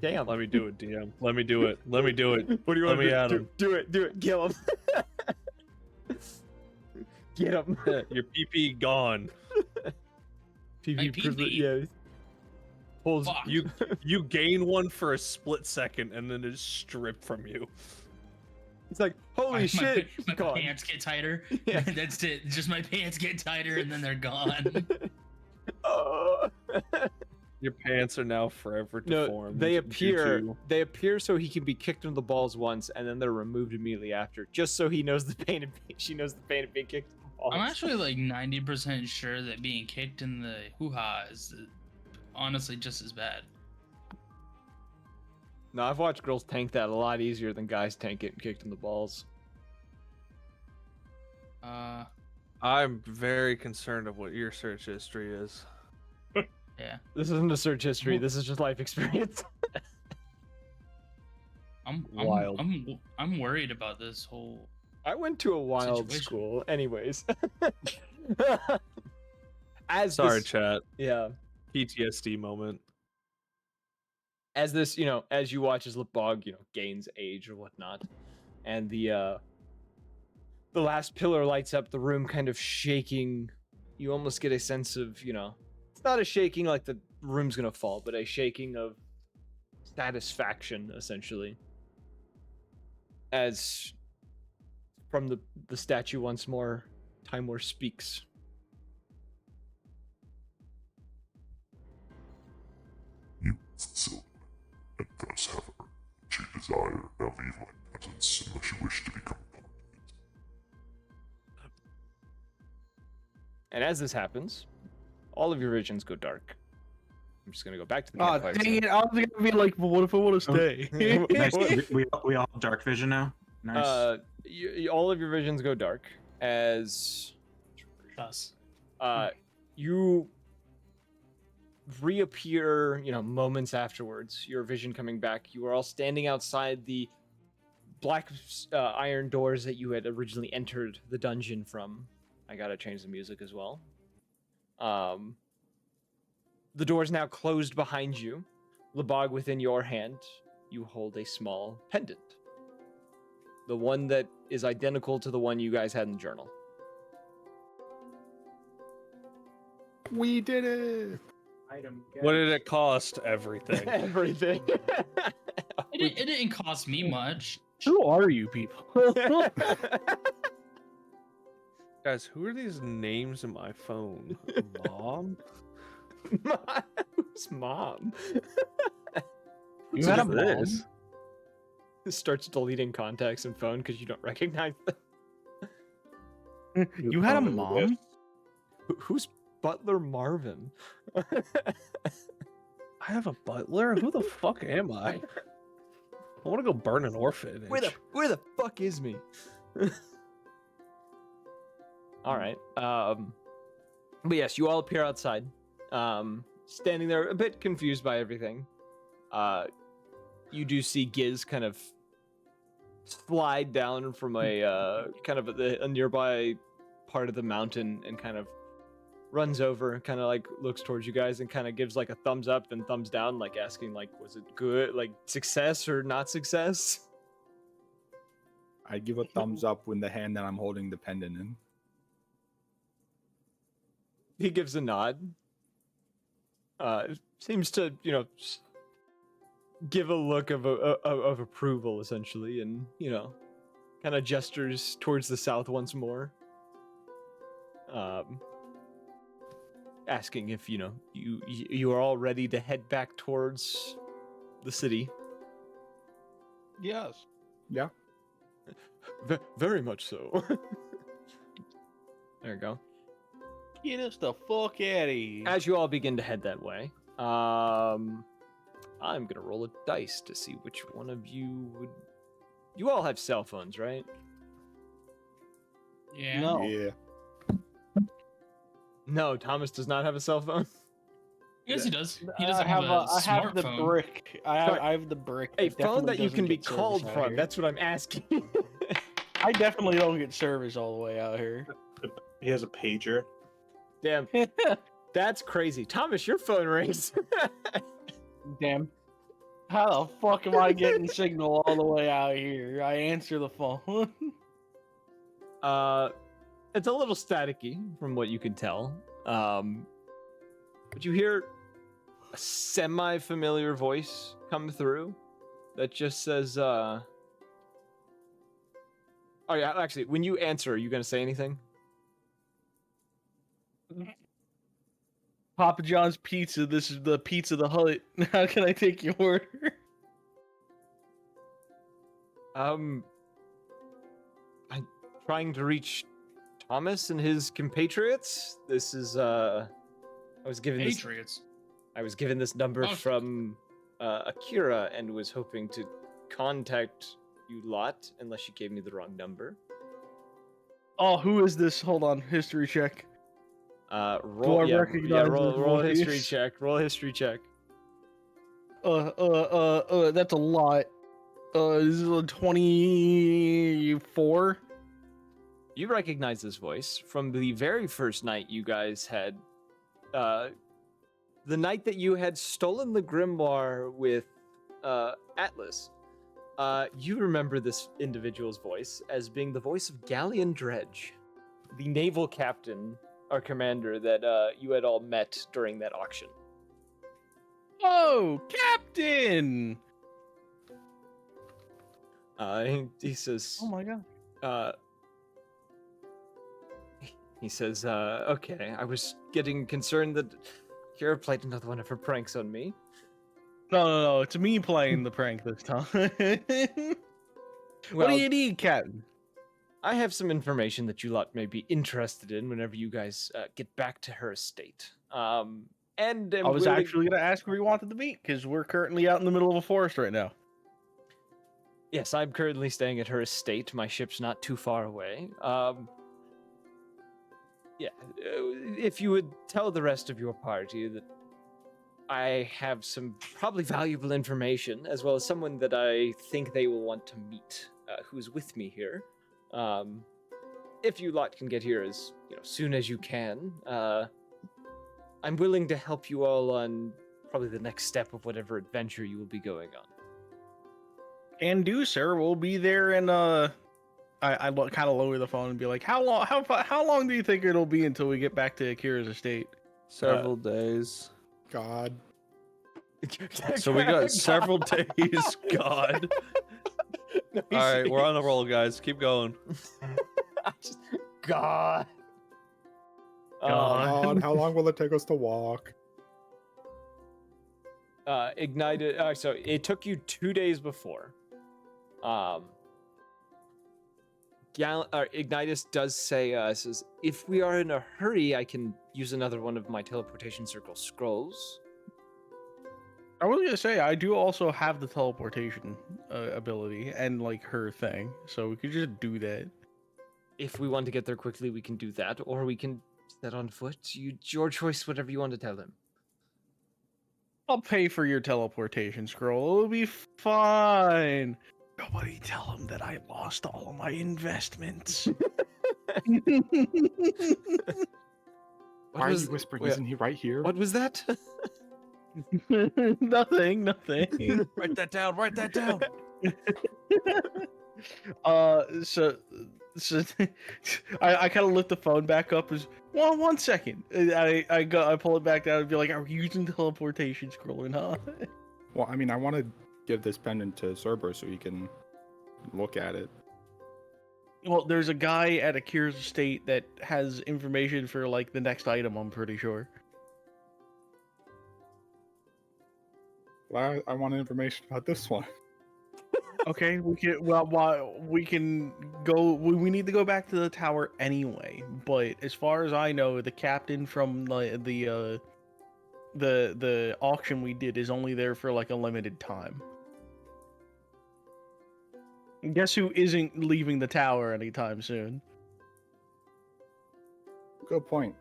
Damn. Let me do it, DM. Let me do it. Let me do it. What do you Let want me at to him. do? Do it. Kill him. Get him. Your PP gone. PvP PP? privilege. Yeah. Pulls Fuck. You gain one for a split second and then it's stripped from you. It's like, holy shit. My gone. pants get tighter. Yeah. That's it. Just my pants get tighter and then they're gone. Oh. Your pants are now forever No, deformed. they due appear. to- They appear so he can be kicked in the balls once, and then they're removed immediately after, just so he knows the pain of. She knows the pain of being kicked in the balls. I'm actually like 90% sure that being kicked in the hoo-ha is honestly just as bad. No, I've watched girls tank that a lot easier than guys tank getting kicked in the balls. I'm very concerned of what your search history is. Yeah. This isn't a search history. This is just life experience. Wild. I'm worried about this whole. I went to a wild Situation. school, anyways. As Sorry, this, chat. yeah. PTSD moment. As this, as you watch as Lebog, gains age or whatnot, and the last pillar lights up, the room kind of shaking. You almost get a sense of, it's not a shaking like the room's gonna fall, but a shaking of satisfaction, essentially. As from the statue once more, Time War speaks. You fulfill and thus have earned what you desire. Now leave my presence unless you wish to become part of it. And as this happens, all of your visions go dark. I'm just gonna go back to the Oh, campfire dang scene. it. I was going to be like, well, what if I want to stay? Nice. we all have dark vision now. Nice. All of your visions go dark as Us. you reappear, moments afterwards. Your vision coming back. You are all standing outside the black iron doors that you had originally entered the dungeon from. I gotta change the music as well. The door's now closed behind you. Lebog, within your hand, you hold a small pendant. The one that is identical to the one you guys had in the journal. We did it. What did it cost? Everything. Everything. It didn't cost me much. Who are you people? Guys, who are these names in my phone? Mom? Who's mom? You What's had a mom? this? Starts deleting contacts and phone because you don't recognize them. You had a mom? Who's Butler Marvin? I have a butler? Who the fuck am I? I want to go burn an orphanage. Where the fuck is me? All right. But yes, you all appear outside, standing there a bit confused by everything. You do see Giz kind of slide down from a kind of a nearby part of the mountain and kind of runs over, kind of like looks towards you guys and kind of gives like a thumbs up and thumbs down, like asking like, was it good, like success or not success? I give a thumbs up with the hand that I'm holding the pendant in. He gives a nod. Seems to, give a look of approval essentially, and kind of gestures towards the south once more. Asking if you are all ready to head back towards the city. Yes. Yeah. Very much so. There you go. Get us the fuck out of here. As you all begin to head that way, I'm gonna roll a dice to see which one of you would. You all have cell phones, right? Yeah. No. Yeah. No, Thomas does not have a cell phone. Yes, he does. He I doesn't have a I have the smartphone. brick. I have the brick. A that phone definitely that you doesn't can be get service called out from. here. That's what I'm asking. I definitely don't get service all the way out here. He has a pager. Damn, that's crazy. Thomas, your phone rings. Damn. How the fuck am I getting signal all the way out here? I answer the phone. It's a little staticky from what you can tell. But you hear a semi-familiar voice come through that just says, oh yeah, actually, when you answer, are you gonna say anything? Papa John's Pizza. This is the Pizza the Hut. How can I take your order? I'm trying to reach Thomas and his compatriots. This is I was given Patriots. this number Oh. from Akira and was hoping to contact you lot, unless she gave me the wrong number. Oh, who is this? Hold on. History check. Roll, I yeah, recognize roll, this roll a history voice? check. Roll a history check. That's a lot. This is a 24. You recognize this voice from the very first night you guys had, the night that you had stolen the grimoire with Atlas. You remember this individual's voice as being the voice of Galleon Dredge, the naval captain or commander that you had all met during that auction. Oh, Captain! He says, Oh my god. he says, okay, I was getting concerned that Kira played another one of her pranks on me. No, it's me playing the prank this time. What do you need, Captain? I have some information that you lot may be interested in whenever you guys get back to her estate. And I was actually going to ask where you wanted to meet, because we're currently out in the middle of a forest right now. Yes, I'm currently staying at her estate. My ship's not too far away. Yeah, if you would tell the rest of your party that I have some probably valuable information, as well as someone that I think they will want to meet, who's with me here. If you lot can get here as soon as you can, I'm willing to help you all on probably the next step of whatever adventure you will be going on. And do, sir. We'll be there in I kind of lower the phone and be like, how long do you think it'll be until we get back to Akira's estate? Several days. God. So we got several days. God. No, All right, we're on a roll, guys. Keep going. God. God, how long will it take us to walk? Ignited. So it took you 2 days before. Ignitus does say, says, if we are in a hurry, I can use another one of my teleportation circle scrolls. I was gonna say I do also have the teleportation ability and like her thing, so we could just do that. If we want to get there quickly, we can do that, or we can set on foot. Your choice, whatever you want to tell him. I'll pay for your teleportation scroll. It'll be fine. Nobody tell him that I lost all of my investments. Why are you whispering? Isn't he right here? What was that? Nothing. Write that down. Write that down. So I kind of lift the phone back up. As well, 1 second. I pull it back down and be like, "Are we using teleportation scroll or not?" Well, I mean, I want to give this pendant to Cerberus so he can look at it. Well, there's a guy at Akira's estate that has information for like the next item. I'm pretty sure. Well, I want information about this one. Okay, we can. Well, we can go. We need to go back to the tower anyway. But as far as I know, the captain from the auction we did is only there for like a limited time. And guess who isn't leaving the tower anytime soon? Good point.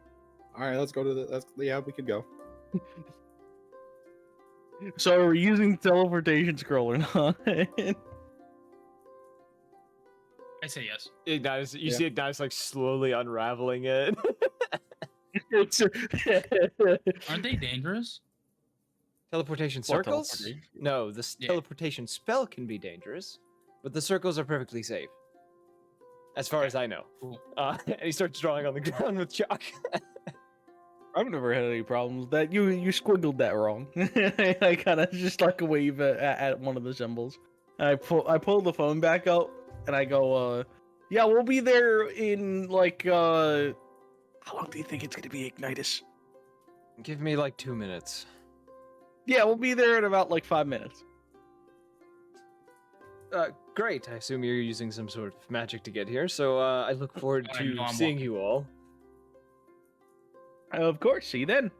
All right, let's go to the. Yeah, we could go. So are we using the teleportation scroll or not? I say yes. Ignitus, you Yeah. see Ignitus like slowly unraveling it. Aren't they dangerous? Teleportation What circles? teleportation? No, the Yeah. teleportation spell can be dangerous, but the circles are perfectly safe. As far as I know. Cool. And he starts drawing on the ground with chalk. I've never had any problems. That you squiggled that wrong. I kind of just like wave at one of the symbols. I pull the phone back out and I go, yeah, we'll be there in like how long do you think it's gonna be, Ignitus? Give me like 2 minutes. Yeah, we'll be there in about like 5 minutes. Great. I assume you're using some sort of magic to get here, so I look forward I to know I'm seeing walking. you all. Of course, see you then.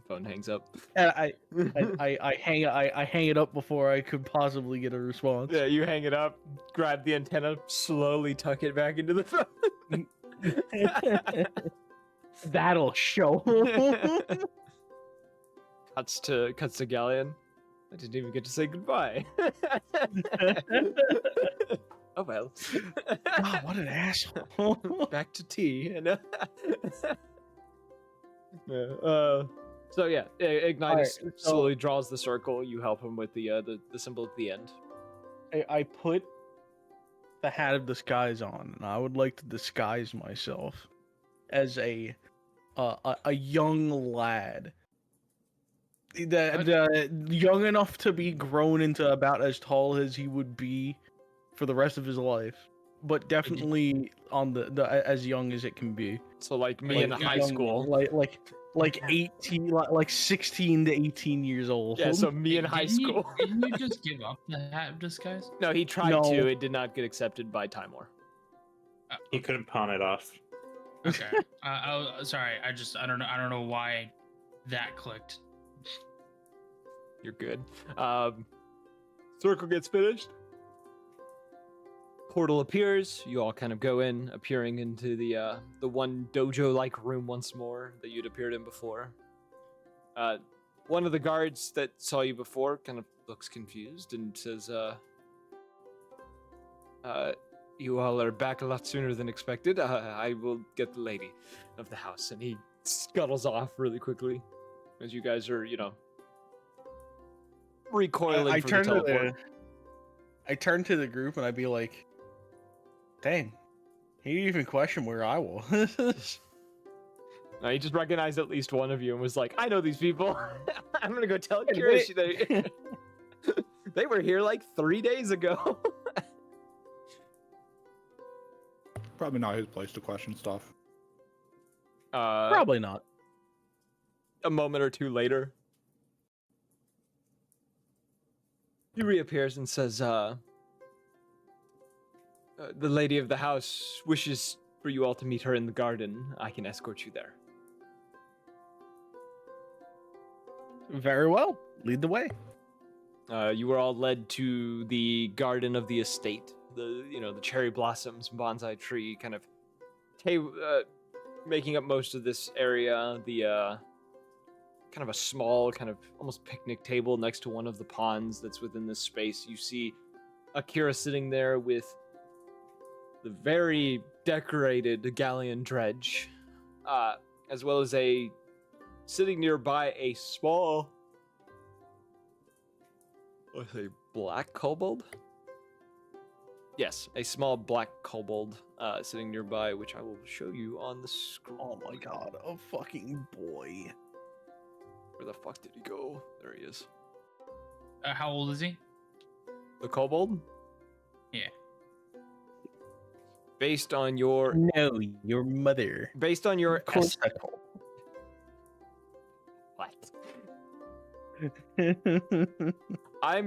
Phone hangs up. And I hang it up before I could possibly get a response. Yeah, you hang it up, grab the antenna, slowly tuck it back into the phone. That'll show. Cuts to Galleon. I didn't even get to say goodbye. Oh well. God, what an asshole. Back to tea. And, so yeah, Ignitus Alright, so- slowly draws the circle. You help him with the symbol at the end. I put the hat of disguise on, and I would like to disguise myself as a young lad. Young enough to be grown into about as tall as he would be for the rest of his life, but definitely on the as young as it can be. So like me Like in high young- school. like 18, like 16 to 18 years old. Yeah, so me in high school. Didn't you just give up the hat of disguise? No, he tried No. to. It did not get accepted by Timor. He couldn't pawn it off. Okay. Sorry. I don't know why that clicked. You're good. Circle gets finished. Portal appears. You all kind of go in, appearing into the one dojo-like room once more that you'd appeared in before. One of the guards that saw you before kind of looks confused and says, you all are back a lot sooner than expected. I will get the lady of the house. And he scuttles off really quickly as you guys are, recoiling I from turn the teleport. I turn to the group and I'd be like, "Dang, he didn't even question where I was." No, he just recognized at least one of you and was like, I know these people. I'm gonna go tell Wait, Kira wait. she- that They were here like 3 days ago. Probably not his place to question stuff. Probably not. A moment or two later, he reappears and says, the lady of the house wishes for you all to meet her in the garden. I can escort you there. Very well. Lead the way. You were all led to the garden of the estate. The cherry blossoms, bonsai tree, kind of making up most of this area. The kind of a small, kind of almost picnic table next to one of the ponds that's within this space. You see Akira sitting there with the very decorated galleon dredge, as well as sitting nearby a small, let's say, black kobold? Yes, a small black kobold sitting nearby, which I will show you on the screen. Oh my god, a fucking boy. Where the fuck did he go? There he is. How old is he? The kobold? Yeah. Based on your No, your mother. based on your Of course what? I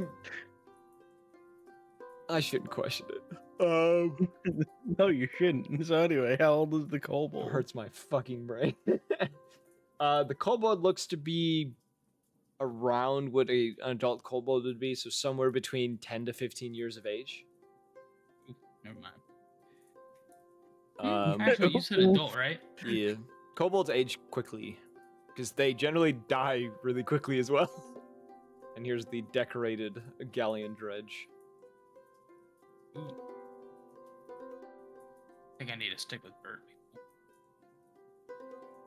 I shouldn't question it. No, you shouldn't. So anyway, how old is the It kobold? hurts my fucking brain. The kobold looks to be around what an adult kobold would be, so somewhere between 10 to 15 years of age. Never mind. Um, Actually, you said adult, right? yeah, kobolds age quickly because they generally die really quickly as well. And here's the decorated galleon dredge. I think I need to stick with bird people.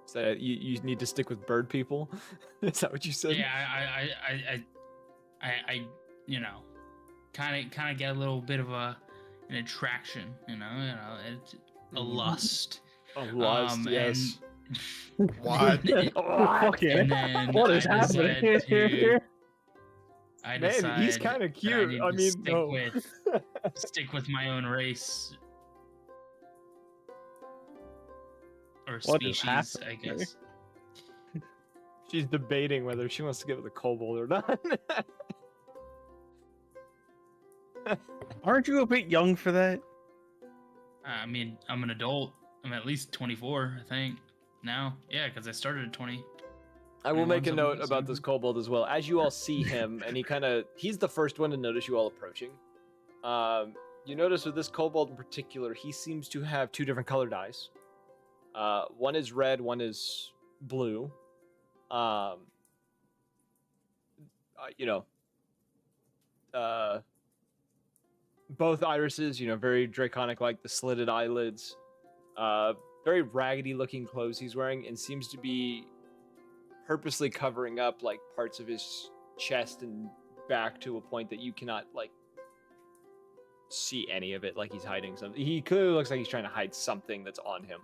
So you need to stick with bird people. Is that what you said? Yeah, I kind of get a little bit of an attraction, it's a lust. A lust, yes. What? And then What is I decide happening here? Man, he's kind of cute. I mean, no. stick with my own race or What is species, I happening? guess. She's debating whether she wants to get with a kobold or not. Aren't you a bit young for that? I mean, I'm an adult. I'm at least 24, I think. Now, yeah, because I started at 20. I will make a 21, note something, about this something. kobold as well. As you all see him, and he's the first one to notice you all approaching. You notice with this kobold in particular, he seems to have two different colored eyes. One is red, one is blue. Both irises, very draconic, like the slitted eyelids. Very raggedy looking clothes he's wearing, and seems to be purposely covering up like parts of his chest and back to a point that you cannot like see any of it, like he's hiding something. He clearly looks like he's trying to hide something that's on him.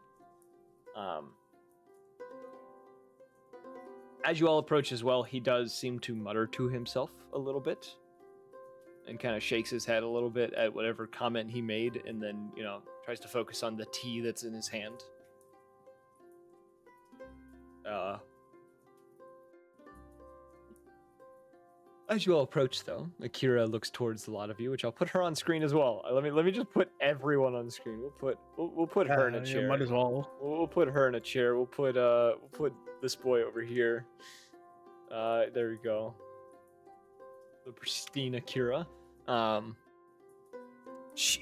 As you all approach as well, he does seem to mutter to himself a little bit and kind of shakes his head a little bit at whatever comment he made, and then, tries to focus on the tea that's in his hand. As you all approach, though, Akira looks towards a lot of you, which I'll put her on screen as well. Let me just put everyone on screen. We'll put her in a chair. Might as well. We'll put her in a chair. We'll put this boy over here. There we go. The pristine Akira.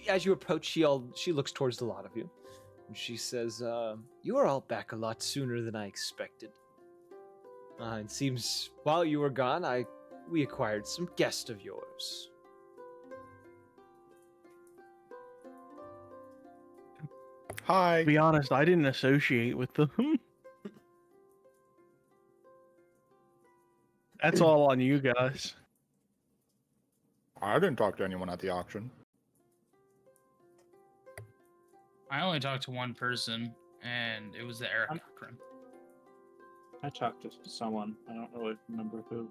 As you approach, she looks towards a lot of you, and she says, "You are all back a lot sooner than I expected. It seems while you were gone, we acquired some guest of yours." Hi. To be honest, I didn't associate with them. That's all on you guys. I didn't talk to anyone at the auction. I only talked to one person, and it was the Eric Cochran. I talked to someone. I don't really remember who.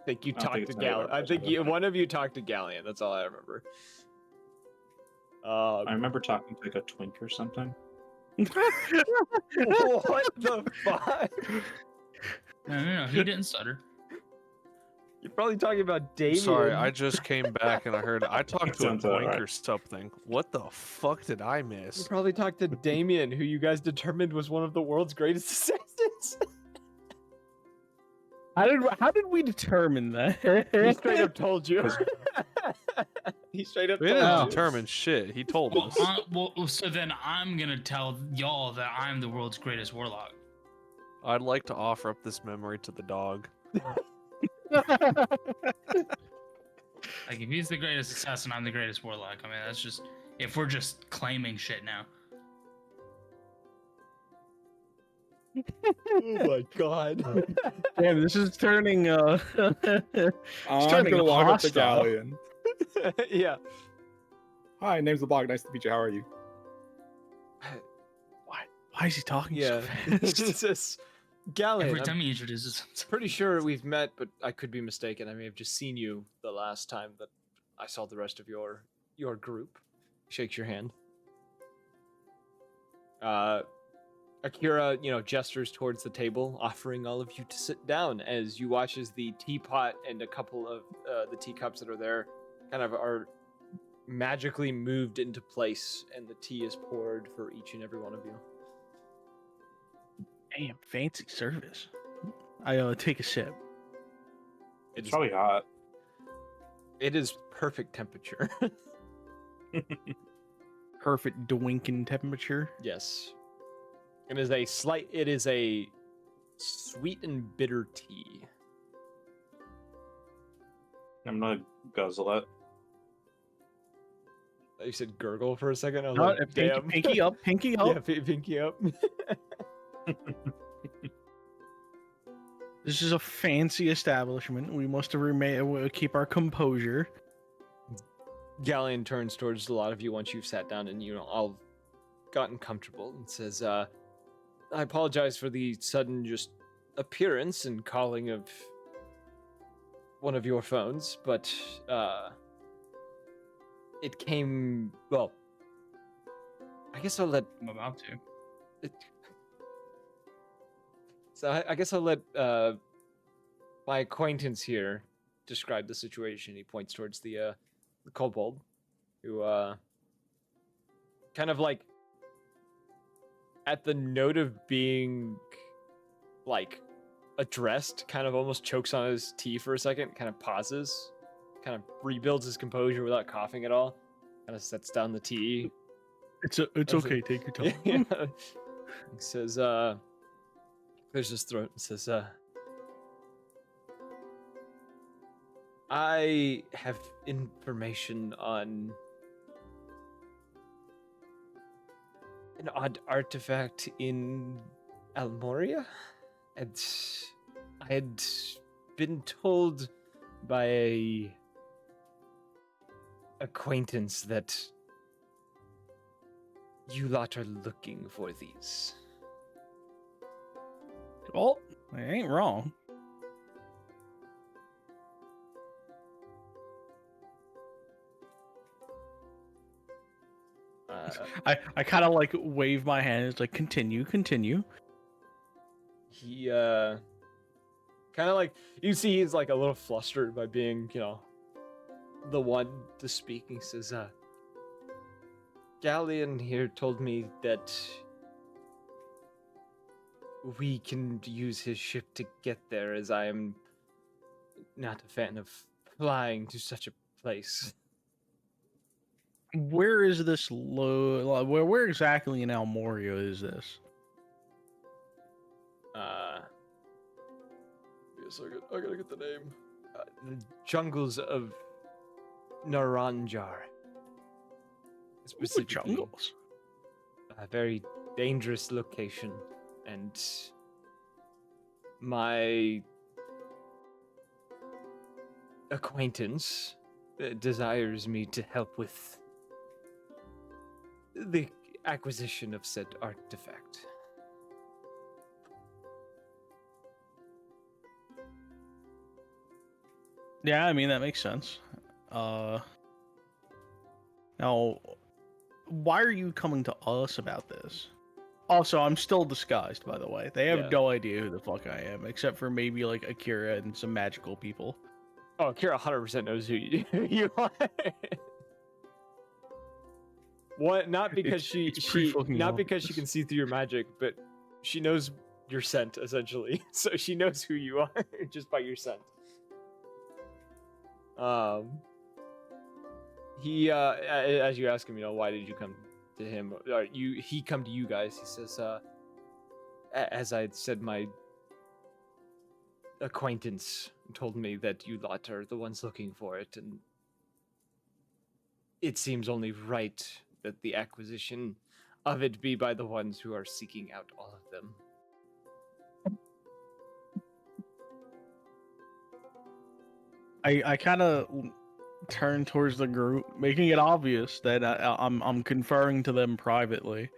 think you I don't think talked to it's anywhere Galleon. I think present. one of you talked to Galleon. That's all I remember. I remember talking to like a twink or something. What the fuck? No, he didn't stutter. You're probably talking about Damien. Sorry, I just came back and I heard I talked to a Sounds about twink right. or something. What the fuck did I You miss? probably talked to Damien, who you guys determined was one of the world's greatest assassins. How did we determine that? He straight up told you. He straight up We told didn't you. determine shit. He told Well, us. so then I'm gonna tell y'all that I'm the world's greatest warlock. I'd like to offer up this memory to the dog. Like, if he's the greatest assassin, I'm the greatest warlock. I mean, that's just if we're just claiming shit now. Oh my god. Damn, this is turning. I'm turning gonna walk up to hostile. Galleon. Yeah. Hi, name's the Bog. Nice to meet you. How are you? Why is he talking Yeah. so It's fast? just Galleon. Every I'm time he introduces himself. pretty sure we've met, but I could be mistaken. I may have just seen you the last time that I saw the rest of your group. Shakes your hand. Akira, gestures towards the table, offering all of you to sit down as you watch as the teapot and a couple of the teacups that are there kind of are magically moved into place, and the tea is poured for each and every one of you. Damn, fancy service. I take a sip. It's probably hot. It is perfect temperature. Perfect dwinking temperature. Yes. It is a sweet and bitter tea. I'm gonna guzzle it. You said gurgle for a second. I was No, like, damn. pinky up, pinky up. Yeah, pinky up. This is a fancy establishment. We must keep our composure. Galleon turns towards a lot of you once you've sat down and all gotten comfortable and says, I apologize for the sudden just appearance and calling of one of your phones, but it came, well, I guess I'll let I'm about to. I guess I'll let my acquaintance here describe the situation. He points towards the kobold, who kind of like at the note of being like addressed, kind of almost chokes on his tea for a second, kind of pauses, kind of rebuilds his composure without coughing at all, kind of sets down the tea. It's okay. Take your time. Yeah. He says, clears his throat and says, I have information on an odd artifact in Almoria, and I had been told by a acquaintance that you lot are looking for these. Well, I ain't wrong. I kind of like wave my hand. It's like continue. He kind of like, you see he's like a little flustered by being, the one to speak. He says, Galleon here told me that we can use his ship to get there, as I am not a fan of flying to such a place. Where is this where exactly in Almoria is this? Give me a second. I gotta get the name. The jungles of Naranjar. Specifically, Jungles. a very dangerous location, and my acquaintance desires me to help with the acquisition of said artifact. Yeah, I mean that makes sense. Now, why are you coming to us about this? Also, I'm still disguised, by the way. They have Yeah. no idea who the fuck I am, except for maybe like Akira and some magical people. Oh, Kira 100% knows who you are. What? Not because It's pretty fucking not because she obvious. can see through your magic, but she knows your scent essentially. So she knows who you are just by your scent. He as you ask him, why did you come to him? He come to you guys. He says, as I said, my acquaintance told me that you lot are the ones looking for it, and it seems only right that the acquisition of it be by the ones who are seeking out all of them. I kind of turn towards the group, making it obvious that I'm conferring to them privately.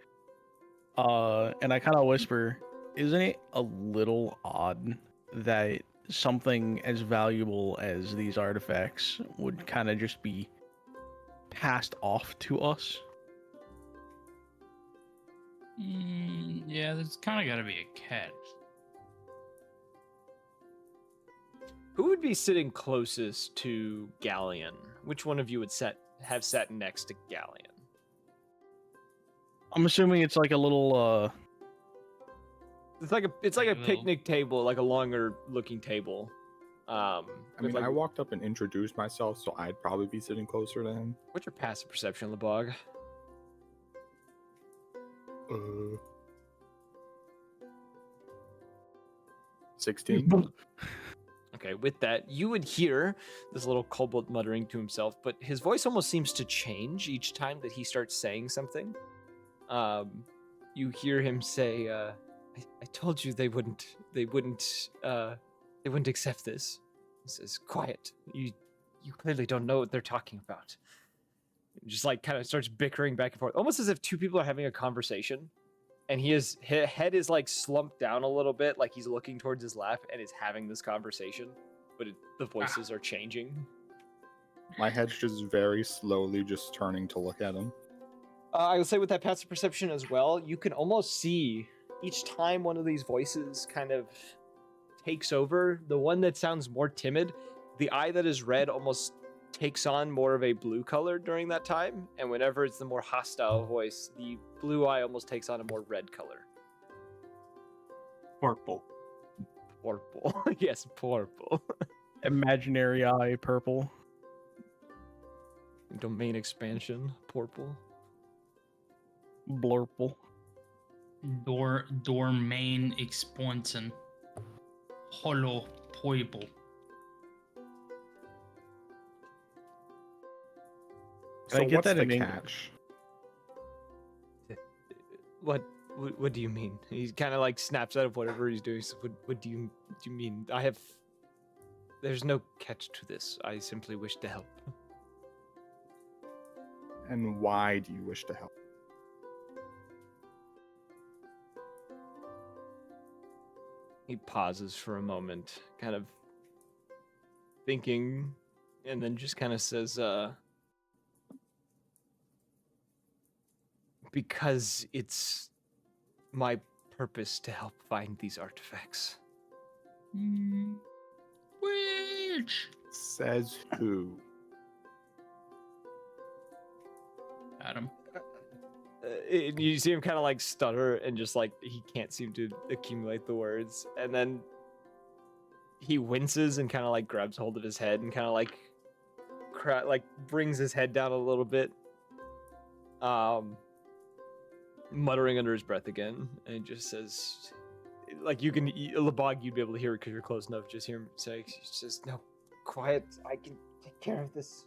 And I kind of whisper, "Isn't it a little odd that something as valuable as these artifacts would kind of just be passed off to us?" Yeah, there's kind of got to be a catch. Who would be sitting closest to Galleon? Which one of you would have sat next to Galleon? I'm assuming it's like a little It's like a Like a little- picnic table, like a longer looking table. I with, mean, I walked up and introduced myself, so I'd probably be sitting closer to him. What's your passive perception, Lebog? 16. Okay, with that, you would hear this little kobold muttering to himself, but his voice almost seems to change each time that he starts saying something. You hear him say, I told you they wouldn't accept this. He says, quiet. You clearly don't know what they're talking about. Just like kind of starts bickering back and forth, almost as if two people are having a conversation. And his head is like slumped down a little bit, like he's looking towards his left and is having this conversation, but the voices are changing. My head's just very slowly just turning to look at him. I would say with that passive perception as well, you can almost see each time one of these voices kind of takes over, the one that sounds more timid, the eye that is red almost takes on more of a blue color during that time, and whenever it's the more hostile voice, the blue eye almost takes on a more red color. Purple. Purple. Yes, purple. imaginary eye purple. Domain expansion, purple. Blurple. Domain expansion. Holo purple. Can I get what's that the in English? catch? What do you mean? He kind of like snaps out of whatever he's doing. So what do you mean? There's no catch to this. I simply wish to help. And why do you wish to help? He pauses for a moment, kind of thinking, and then just kind of says, because it's my purpose to help find these artifacts. Which? Says who? Adam. You see him kind of like stutter and just like he can't seem to accumulate the words, and then he winces and kind of like grabs hold of his head and kind of like brings his head down a little bit, muttering under his breath again, and just says, like, you can Lebog, you'd be able to hear it because you're close enough. Just hear him say, he says, "No, quiet. I can take care of this."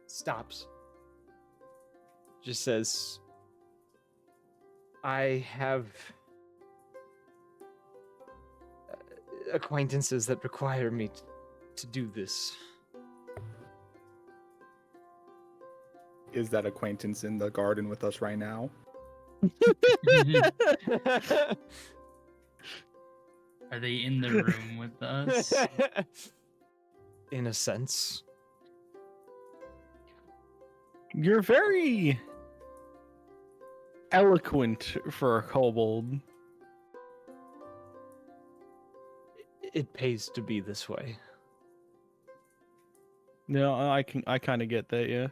Stops. Just says, "I have acquaintances that require me to do this." Is that acquaintance in the garden with us right now? Are they in the room with us? in a sense. You're very eloquent for a kobold. It pays to be this way. No, I kind of get that, yeah.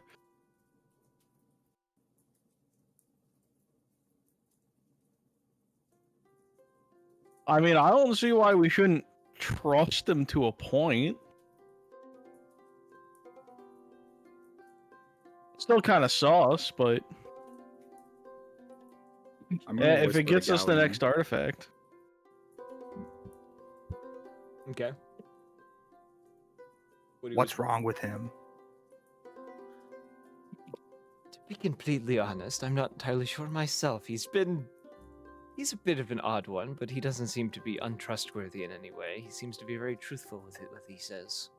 I mean, I don't see why we shouldn't trust him to a point. Still kind of sauce, but I'm gonna if whisper it to gets us the Galleon. next artifact. Okay. What do you What's wrong with him? To be completely honest, I'm not entirely sure myself. He's a bit of an odd one, but he doesn't seem to be untrustworthy in any way. He seems to be very truthful with what he says.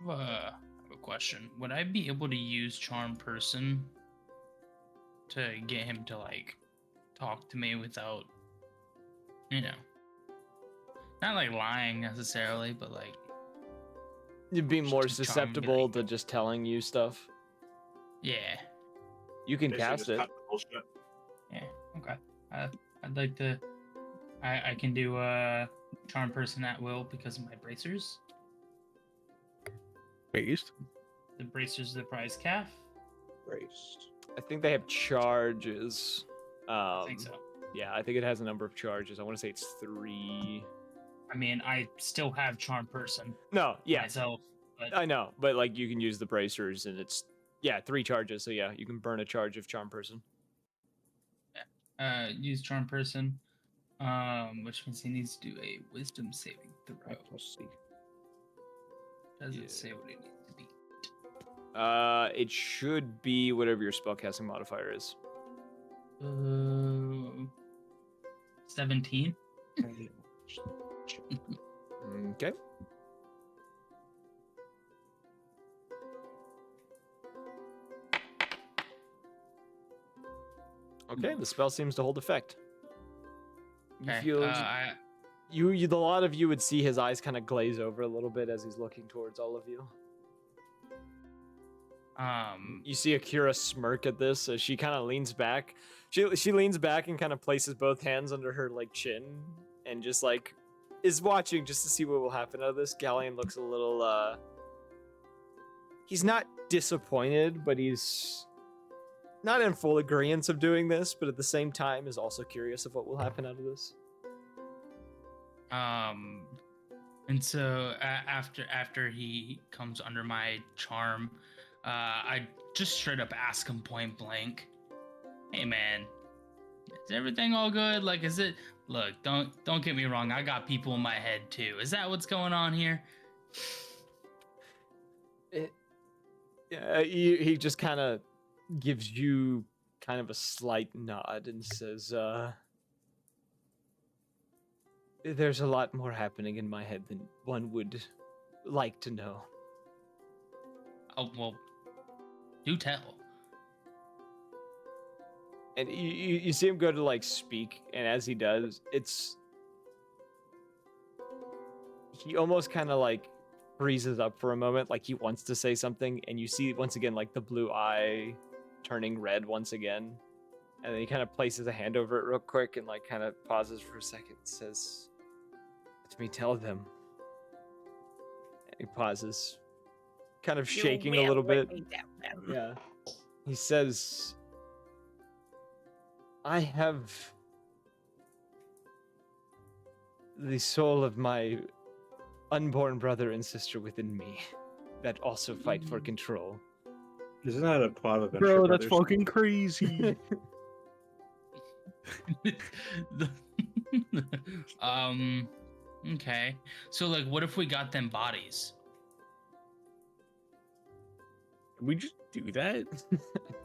I have a question. Would I be able to use Charm Person to get him to like talk to me without, not like lying necessarily, but like You'd be Just more to charm, be susceptible like- to just telling you stuff. yeah, You can Basically cast just it. cut the bullshit. yeah, okay. I'd like to. I can do Charm Person at will because of my bracers. Based. The bracers, the prize calf. Braced. I think they have charges. I think so. Yeah, I think it has a number of charges. I want to say it's 3. I mean, I still have Charm Person No, yeah, myself, but I know, but like you can use the bracers, and it's 3 charges. So yeah, you can burn a charge of Charm Person. use Charm Person, which means he needs to do a Wisdom saving throw. Doesn't Yeah. say what it needs to be. It should be whatever your spellcasting modifier is. 17. Okay. Okay, the spell seems to hold effect. You Okay, feel I the lot of you would see his eyes kind of glaze over a little bit as he's looking towards all of you. You see Akira smirk at this as she kind of leans back. She leans back and kind of places both hands under her like chin and just like is watching just to see what will happen out of this. Galleon looks a little he's not disappointed, but he's not in full agreement of doing this, but at the same time is also curious of what will happen out of this. and so after he comes under my charm, I just straight up ask him point blank, "Hey man, is everything all good? Like, is it? Look, don't get me wrong. I got people in my head too. Is that what's going on here?" He just kind of gives you kind of a slight nod and says, there's a lot more happening in my head than one would like to know. Oh well, do tell. And you see him go to like speak, and as he does, he almost kind of like freezes up for a moment, like he wants to say something, and you see once again like the blue eye turning red once again, and then he kind of places a hand over it real quick and like kind of pauses for a second, says, "Let me tell them." And he pauses, kind of shaking a little bit. Yeah. He says, "I have the soul of my unborn brother and sister within me that also fight for control." Isn't that a plot of Adventure Bro, that's Brothers? fucking crazy. Okay. So like, what if we got them bodies? Can we just do that?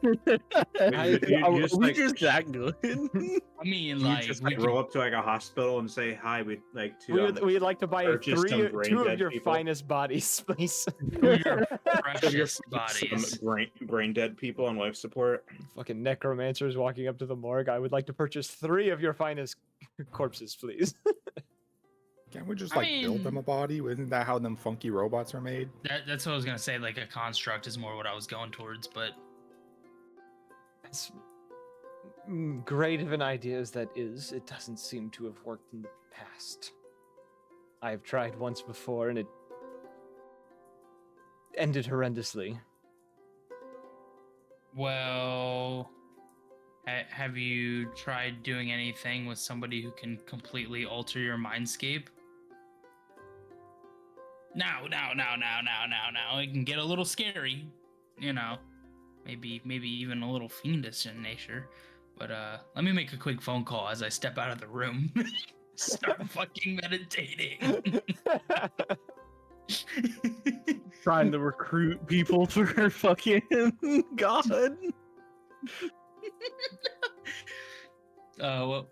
You Are just, we like, just that good? I mean, You like, just we like could- roll up to like a hospital and say hi. We'd like to. We'd like to buy purchase some 2 brain-dead of your people. finest bodies, please. your some precious bodies. brain dead people on life support. Fucking necromancers walking up to the morgue. "I would like to purchase 3 of your finest corpses, please." Can't we just I like build them mean- a body? Isn't that how them funky robots are made? That's what I was gonna say. Like a construct is more what I was going towards, but As great of an idea as that is, it doesn't seem to have worked in the past. I have tried once before and it ended horrendously. well, have you tried doing anything with somebody who can completely alter your mindscape? Now. It can get a little scary, you know. Maybe even a little fiendish in nature. But let me make a quick phone call as I step out of the room. Start fucking meditating. Trying to recruit people for fucking God. Well,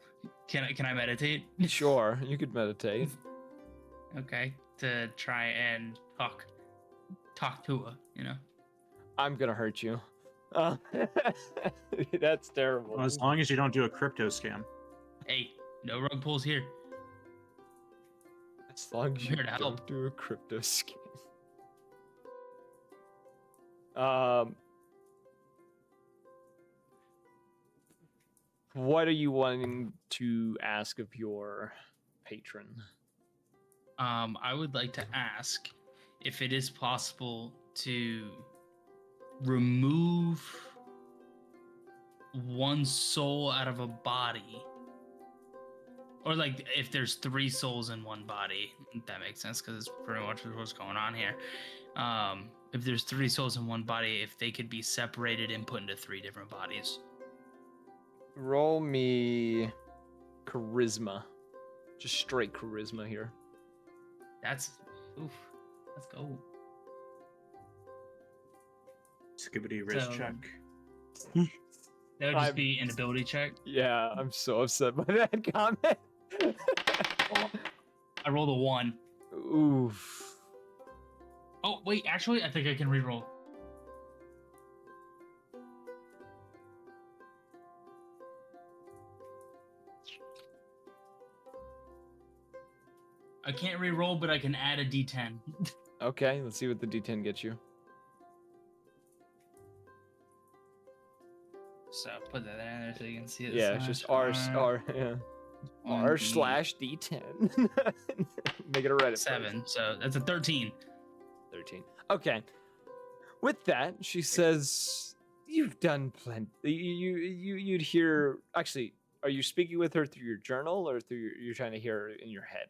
can I meditate? Sure, you could meditate. Okay, to try and talk to her, you know. I'm gonna hurt you. That's terrible. Well, as long as you don't do a crypto scam. Hey, no rug pulls here. As long as I'm you here to don't help. do a crypto scheme. What are you wanting to ask of your patron? I would like to ask if it is possible to remove one soul out of a body. Or like if there's 3 souls in one body, that makes sense because it's pretty much what's going on here. If there's 3 souls in one body, if they could be separated and put into 3 different bodies. Roll me charisma. Just straight charisma here. That's oof. Let's go. Skibbity wrist So- check. That would just I'm- be an ability check. Yeah, I'm so upset by that comment. I rolled a 1. Oof. Oh wait, actually, I think I can reroll. I can't reroll, but I can add a D10. Okay, let's see what the D10 gets you. So put that in there so you can see it. Yeah, it's just R yeah. R/D10. Make it a Reddit post. 7. So that's a 13. 13. Okay. With that, she says, "You've done plenty. You'd hear. Actually, are you speaking with her through your journal or through you're trying to hear her in your head?"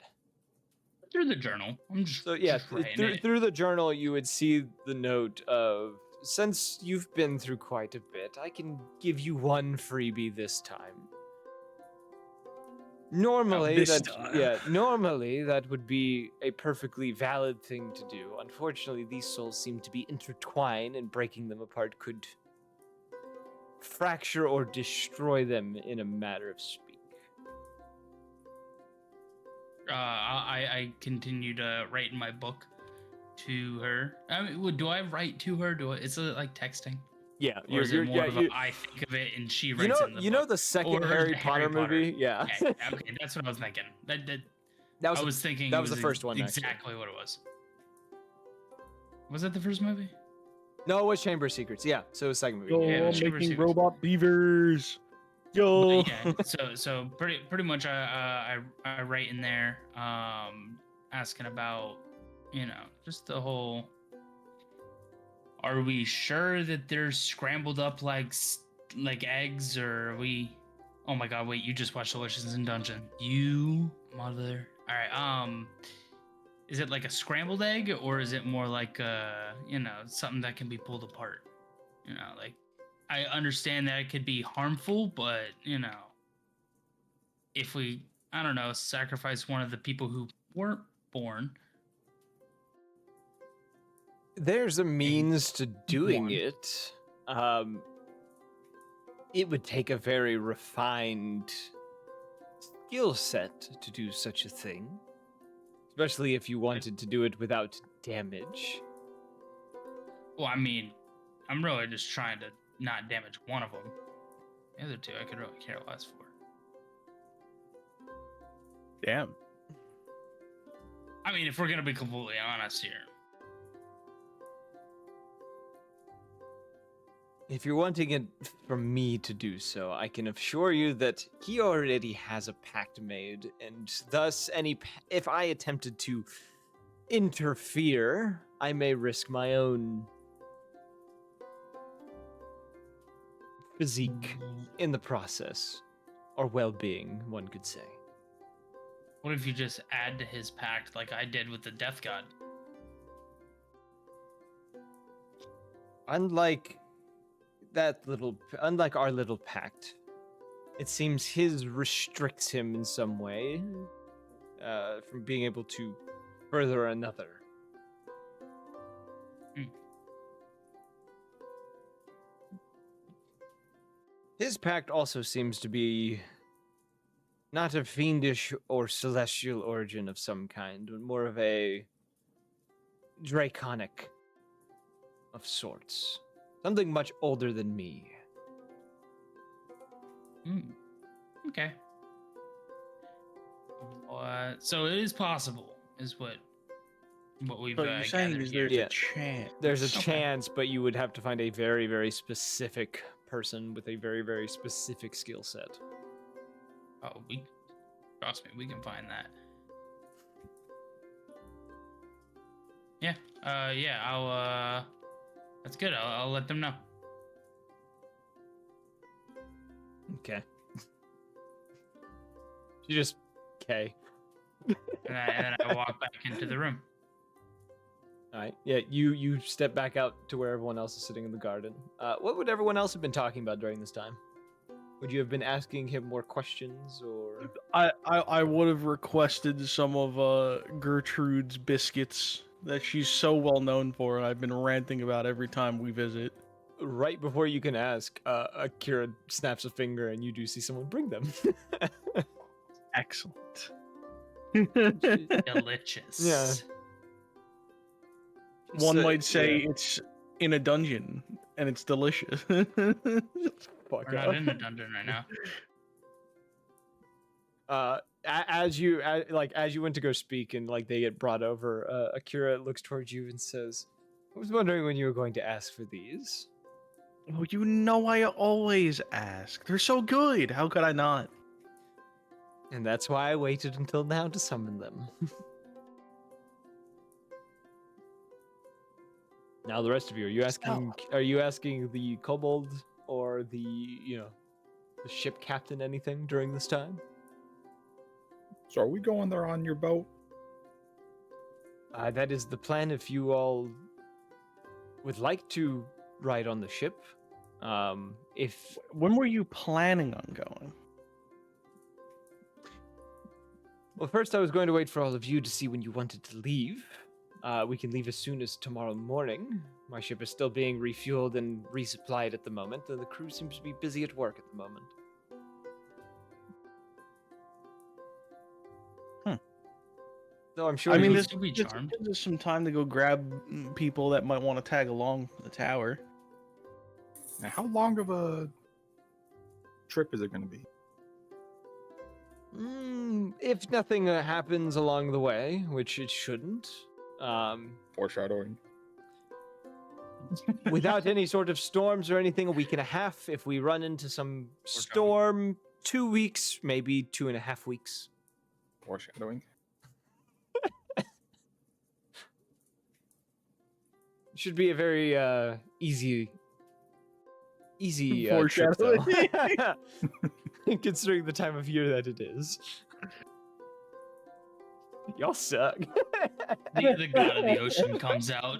Through the journal. I'm just So yeah, just writing it. through the journal, you would see the note of, "Since you've been through quite a bit, I can give you one freebie this time." Normally, this that time. normally that would be a perfectly valid thing to do. Unfortunately, these souls seem to be intertwined, and breaking them apart could fracture or destroy them in a matter of speak. I continue to write in my book to her. I mean, do I write to her? Is it like texting? Yeah, Or is it more of a, I think of it and she writes it in the you know book? the second Or Harry the Potter Harry Potter. movie. Yeah, Okay, okay, that's what I was thinking. that I was was thinking that it was the first one, actually. Exactly what it was. Was that the first movie? no, it was Chamber of Secrets. Yeah, so it was the second movie. Yo, Yeah, I'm Chamber making Secrets. robot beavers. Yo. But yeah, so pretty much I write in there asking about, you know, just the whole, are we sure that they're scrambled up like eggs, or are we, oh my god, wait, you just watched Delicious in Dungeon, you mother. All right, is it like a scrambled egg, or is it more like you know, something that can be pulled apart? You know, like, I understand that it could be harmful, but, you know, if we, I don't know, sacrifice one of the people who weren't born. There's a means to doing one. it. It would take a very refined skill set to do such a thing, especially if you wanted to do it without damage. Well, I mean, I'm really just trying to not damage one of them. The other 2 I could really care less for. Damn. I mean, if we're gonna be completely honest here. If you're wanting it from me to do so, I can assure you that he already has a pact made, and thus if I attempted to interfere, I may risk my own physique in the process, or well-being, one could say. What if you just add to his pact like I did with the Death God? Unlike our little pact, it seems his restricts him in some way from being able to further another. His pact also seems to be not of fiendish or celestial origin of some kind, but more of a draconic of sorts. Something much older than me. Okay. So it is possible, is what we've. So you're saying gathered is here. there's Yeah. a chance? There's a Okay. chance, but you would have to find a very, very specific person with a very, very specific skill set. Oh, trust me, we can find that. Yeah. Yeah. I'll. That's good. I'll let them know. Okay. You just okay. And then I walk back into the room. All right. Yeah, you step back out to where everyone else is sitting in the garden. What would everyone else have been talking about during this time? Would you have been asking him more questions, or? I would have requested some of Gertrude's biscuits that she's so well known for, and I've been ranting about every time we visit. Right before you can ask, Akira snaps a finger, and you do see someone bring them. Excellent. Delicious. Yeah. One So- might say yeah. it's in a dungeon, and it's delicious. Fuck We're off. not in a dungeon right now. As you went to go speak and like they get brought over, Akira looks towards you and says, "I was wondering when you were going to ask for these." Oh, you know I always ask. They're so good. How could I not? And that's why I waited until now to summon them. Now the rest of you, are you asking the kobold or the ship captain anything during this time? So are we going there on your boat? That is the plan if you all would like to ride on the ship. If When were you planning on going? Well, first I was going to wait for all of you to see when you wanted to leave. We can leave as soon as tomorrow morning. My ship is still being refueled and resupplied at the moment, and the crew seems to be busy at work at the moment. So I'm sure I mean, you- this You'll be this charmed. gives us some time to go grab people that might want to tag along the tower. Now, how long of a trip is it going to be? If nothing happens along the way, which it shouldn't, Foreshadowing. without any sort of storms or anything, a week and a half. If we run into some storm, 2 weeks, maybe 2.5 weeks. Foreshadowing. Should be a very easy trip, though. Foreshadowing. Considering the time of year that it is. Y'all suck. The god of the ocean comes out.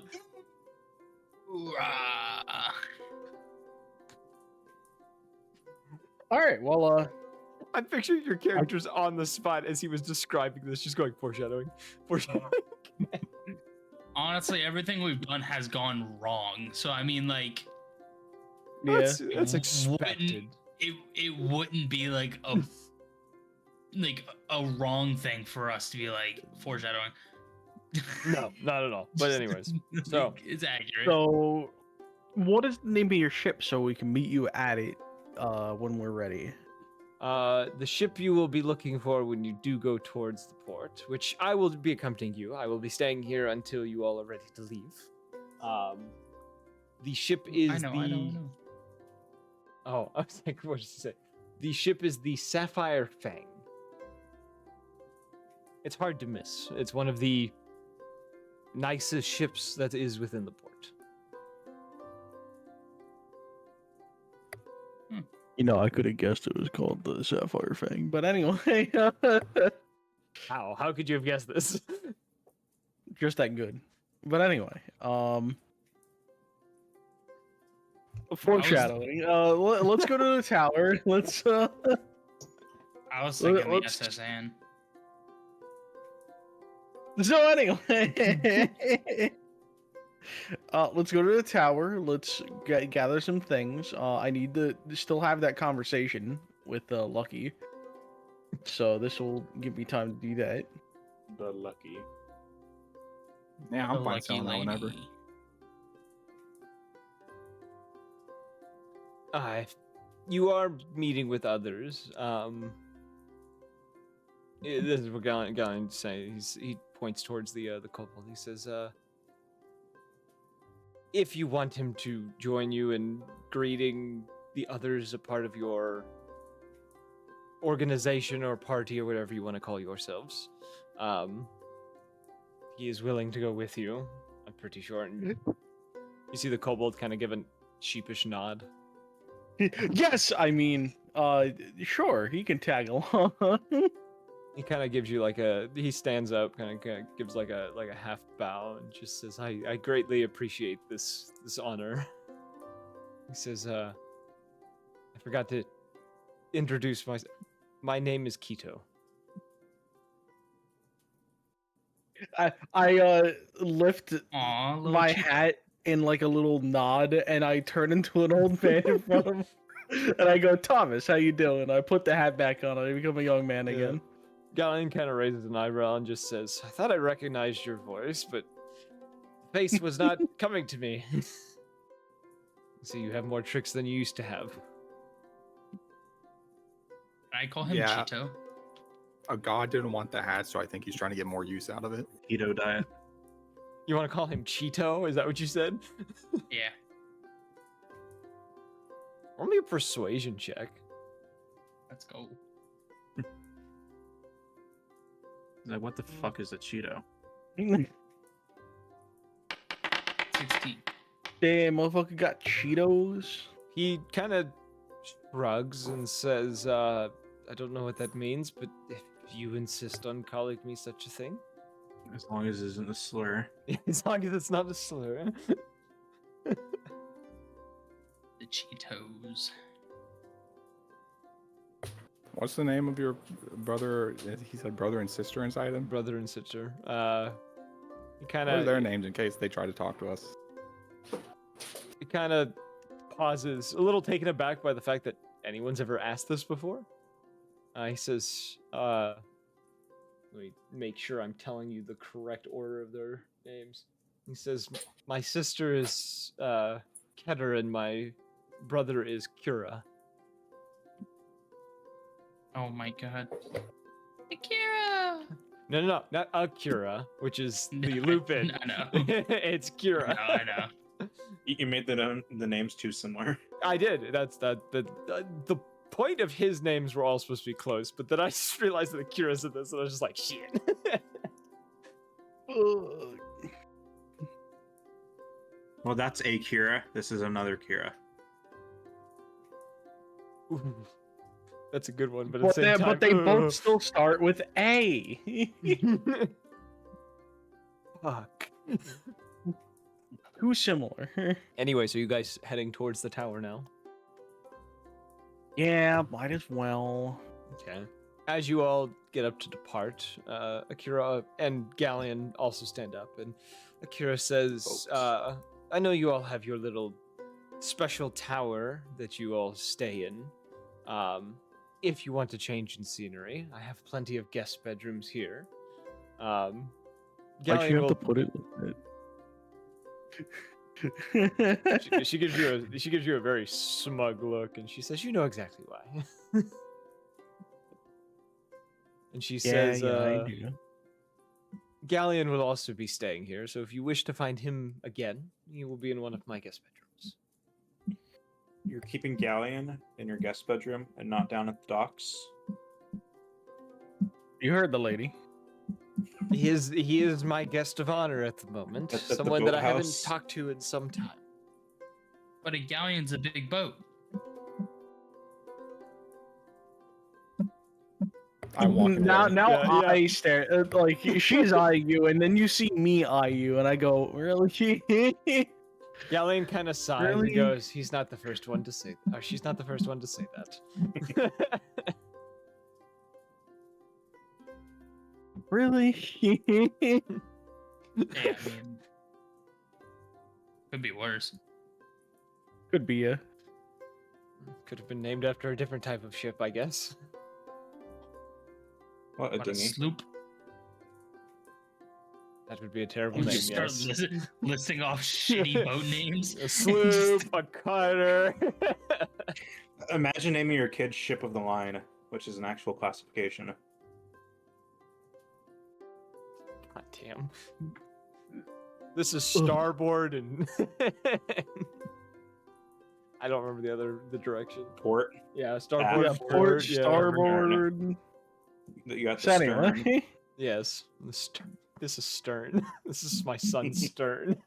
Hoorah. All right. Well, I'm picturing your characters on the spot as he was describing this, just going foreshadowing. Foreshadowing. Honestly, everything we've done has gone wrong. So I mean, like, yeah. That's Wouldn't- expected. it wouldn't be like a wrong thing for us to be like foreshadowing. No, not at all. But anyways, so it's accurate. So, what is the name of your ship so we can meet you at it when we're ready? The ship you will be looking for when you do go towards the port, which I will be accompanying you. I will be staying here until you all are ready to leave. The ship is I know. Oh, I was like, what did you say? The ship is the Sapphire Fang. It's hard to miss. It's one of the nicest ships that is within the port. You know, I could have guessed it was called the Sapphire Fang, but anyway, How could you have guessed this? just that good. But anyway, foreshadowing. Let's go to the tower. Let's I was thinking the let's- SSN. So anyway, let's go to the tower. Let's gather some things. I need to still have that conversation with Lucky, so this will give me time to do that. The lucky. Yeah, The I'm fine lucky selling that whenever. lady. You are meeting with others. This is what Galen saying. He points towards the kobold. He says, if you want him to join you in greeting the others, a part of your organization or party or whatever you want to call yourselves, he is willing to go with you. I'm pretty sure. And you see the kobold kind of give a sheepish nod. Yes, I mean, sure, he can tag along. He kind of gives you he stands up, kind of gives like a half bow and just says, I greatly appreciate this honor. He says, I forgot to introduce myself. My name is Keto. I lift Aw, little my cheap- hat in like a little nod, and I turn into an old man in front of him, and I go, Thomas, how you doing? I put the hat back on, and I become a young man Yeah. again. Galen kind of raises an eyebrow and just says, I thought I recognized your voice, but the face was not coming to me. So you have more tricks than you used to have. I call him Yeah. Cheeto. A god didn't want the hat, so I think he's trying to get more use out of it. Keto diet. You want to call him Cheeto? Is that what you said? Yeah. Roll me a persuasion check. Let's go. Like, what the fuck is a Cheeto? 16. Damn, motherfucker got Cheetos. He kind of shrugs and says, I don't know what that means, but if you insist on calling me such a thing. As long as it isn't a slur. As long as it's not a slur. The Cheetos. What's the name of your brother? He said brother and sister inside him. Brother and sister. He kind What are of their names in case they try to talk to us? He kind of pauses, a little taken aback by the fact that anyone's ever asked this before. He says, let me make sure I'm telling you the correct order of their names. He says, my sister is Keter and my brother is Kira. Oh my god. Akira! No, not Akira, which is the Lupin. I know. It's Kira. I know. You made the names too similar. I did. That's the point of his names were all supposed to be close, but then I just realized that Akira said this, and I was just like, shit. Well, that's a Kira. This is another Kira. Ooh, that's a good one, but at the same time, But they both still start with A. Fuck. Too similar. Anyway, so you guys heading towards the tower now? Yeah, might as well. Okay. As you all get up to depart, Akira and Galleon also stand up, and Akira says, I know you all have your little special tower that you all stay in. If you want to change in scenery, I have plenty of guest bedrooms here. Why'd Galleon you have will, to put it like that? she gives you a very smug look, and she says, "You know exactly why." And she Yeah, says, yeah, I do. Galleon will also be staying here, so if you wish to find him again, he will be in one of my guest bedrooms. You're keeping Galleon in your guest bedroom and not down at the docks? You heard the lady. He is my guest of honor at the moment. At the Someone that I haven't boathouse? talked to in some time. But a galleon's a big boat. I walk Now, away. Yeah, I stare. Like she's eyeing you, and then you see me eye you, and I go, "Really?" Galleon kind of sighs Really? and goes, "He's not the first one to say. Or she's not the first one to say that." Really? Yeah, I mean, could be worse. Could be a. Could have been named after a different type of ship, I guess. What, a What, a dinghy? sloop? That would be a terrible You name. just start Yes. listing off shitty boat names. A sloop, a cutter. Imagine naming your kid Ship of the Line, which is an actual classification. God damn. This is starboard and I don't remember the direction. Port. Yeah, starboard. Yeah, forward, port, starboard. You got the So stern. anyway, Yes, the stern. This is stern. This is my son's stern.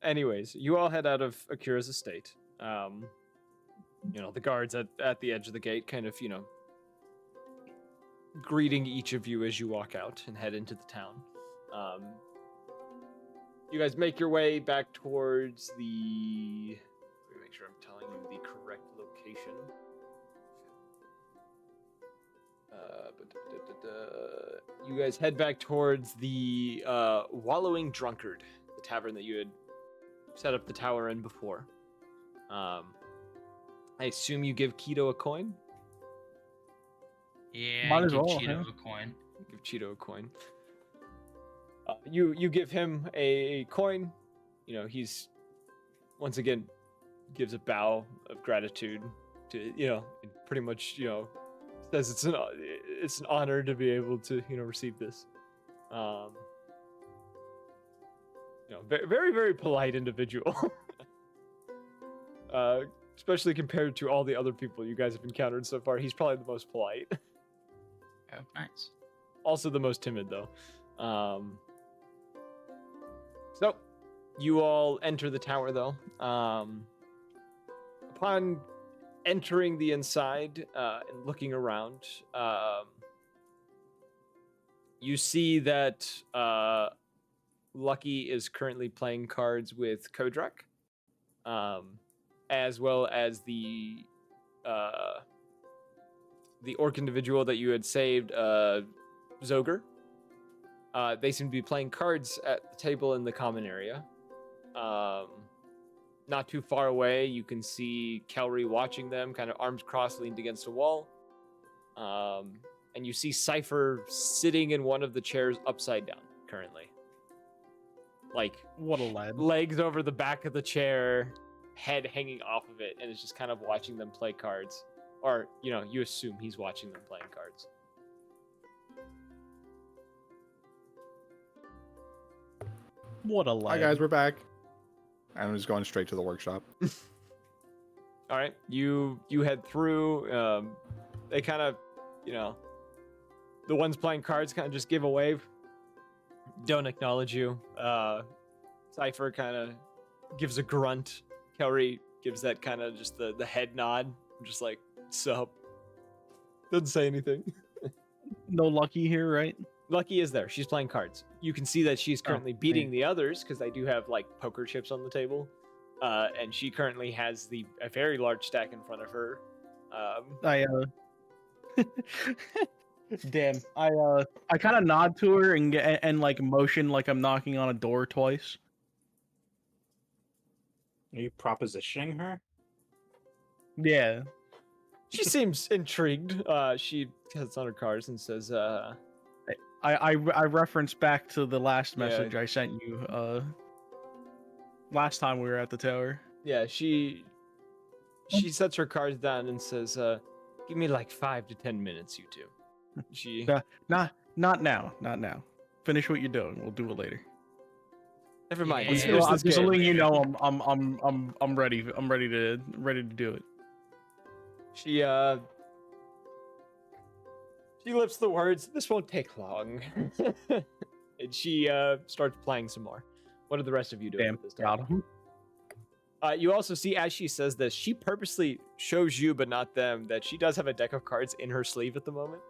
Anyways, you all head out of Akira's estate. The guards at the edge of the gate kind of, greeting each of you as you walk out and head into the town. You guys make your way back towards the... Let me make sure I'm telling you the correct location. You guys head back towards the Wallowing Drunkard, the tavern that you had set up the tower in before. I assume you give Keto a coin? Yeah, Might as give well, Cheeto huh? a coin. Give Cheeto a coin. You give him a coin. He's once again gives a bow of gratitude to and pretty much says it's an honor to be able to receive this. Very very very polite individual. Especially compared to all the other people you guys have encountered so far, he's probably the most polite. Oh, nice. Also the most timid, though. So, you all enter the tower, though. Upon entering the inside and looking around, you see that Lucky is currently playing cards with Kodrak, as well as the orc individual that you had saved, Zoger. They seem to be playing cards at the table in the common area. Not too far away, you can see Kelry watching them, kind of arms crossed, leaned against a wall. And you see Cypher sitting in one of the chairs upside down currently. Like, what a lad. legs over the back of the chair, head hanging off of it, and is just kind of watching them play cards. Or, you assume he's watching them playing cards. What a lad. Hi guys, we're back. I'm just going straight to the workshop. All right, you head through. They kind of, the ones playing cards kind of just give a wave. Don't acknowledge you. Cypher kind of gives a grunt. Kelry gives that kind of just the head nod, just like, sup. Doesn't say anything. No Lucky here, right? Lucky is there. She's playing cards. You can see that she's currently beating man. the others because they do have like poker chips on the table. And she currently has a very large stack in front of her. Damn. I kind of nod to her and like motion like I'm knocking on a door twice. Are you propositioning her? Yeah. She seems intrigued. She has on her cards and says, I reference back to the last Yeah. message I sent you last time we were at the tower. yeah, she sets her cards down and says, Give me like 5 to 10 minutes, you two. She Yeah. Not now. Not now. Finish what you're doing. We'll do it later. never mind. Yeah, Here's yeah, I'm this just game. letting you know I'm ready. I'm ready to do it. She lifts the words. This won't take long, and she starts playing some more. What are the rest of you doing Damn, at this time? got him. You also see, as she says this, she purposely shows you, but not them, that she does have a deck of cards in her sleeve at the moment.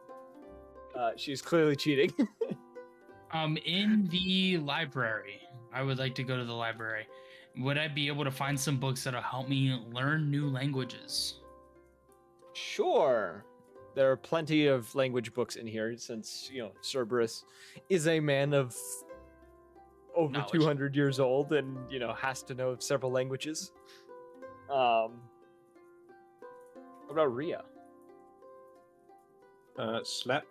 She's clearly cheating. In the library, I would like to go to the library. Would I be able to find some books that'll help me learn new languages? Sure. There are plenty of language books in here, since, Cerberus is a man of over Knowledge. 200 years old and, has to know several languages. What about Rhea? Slap.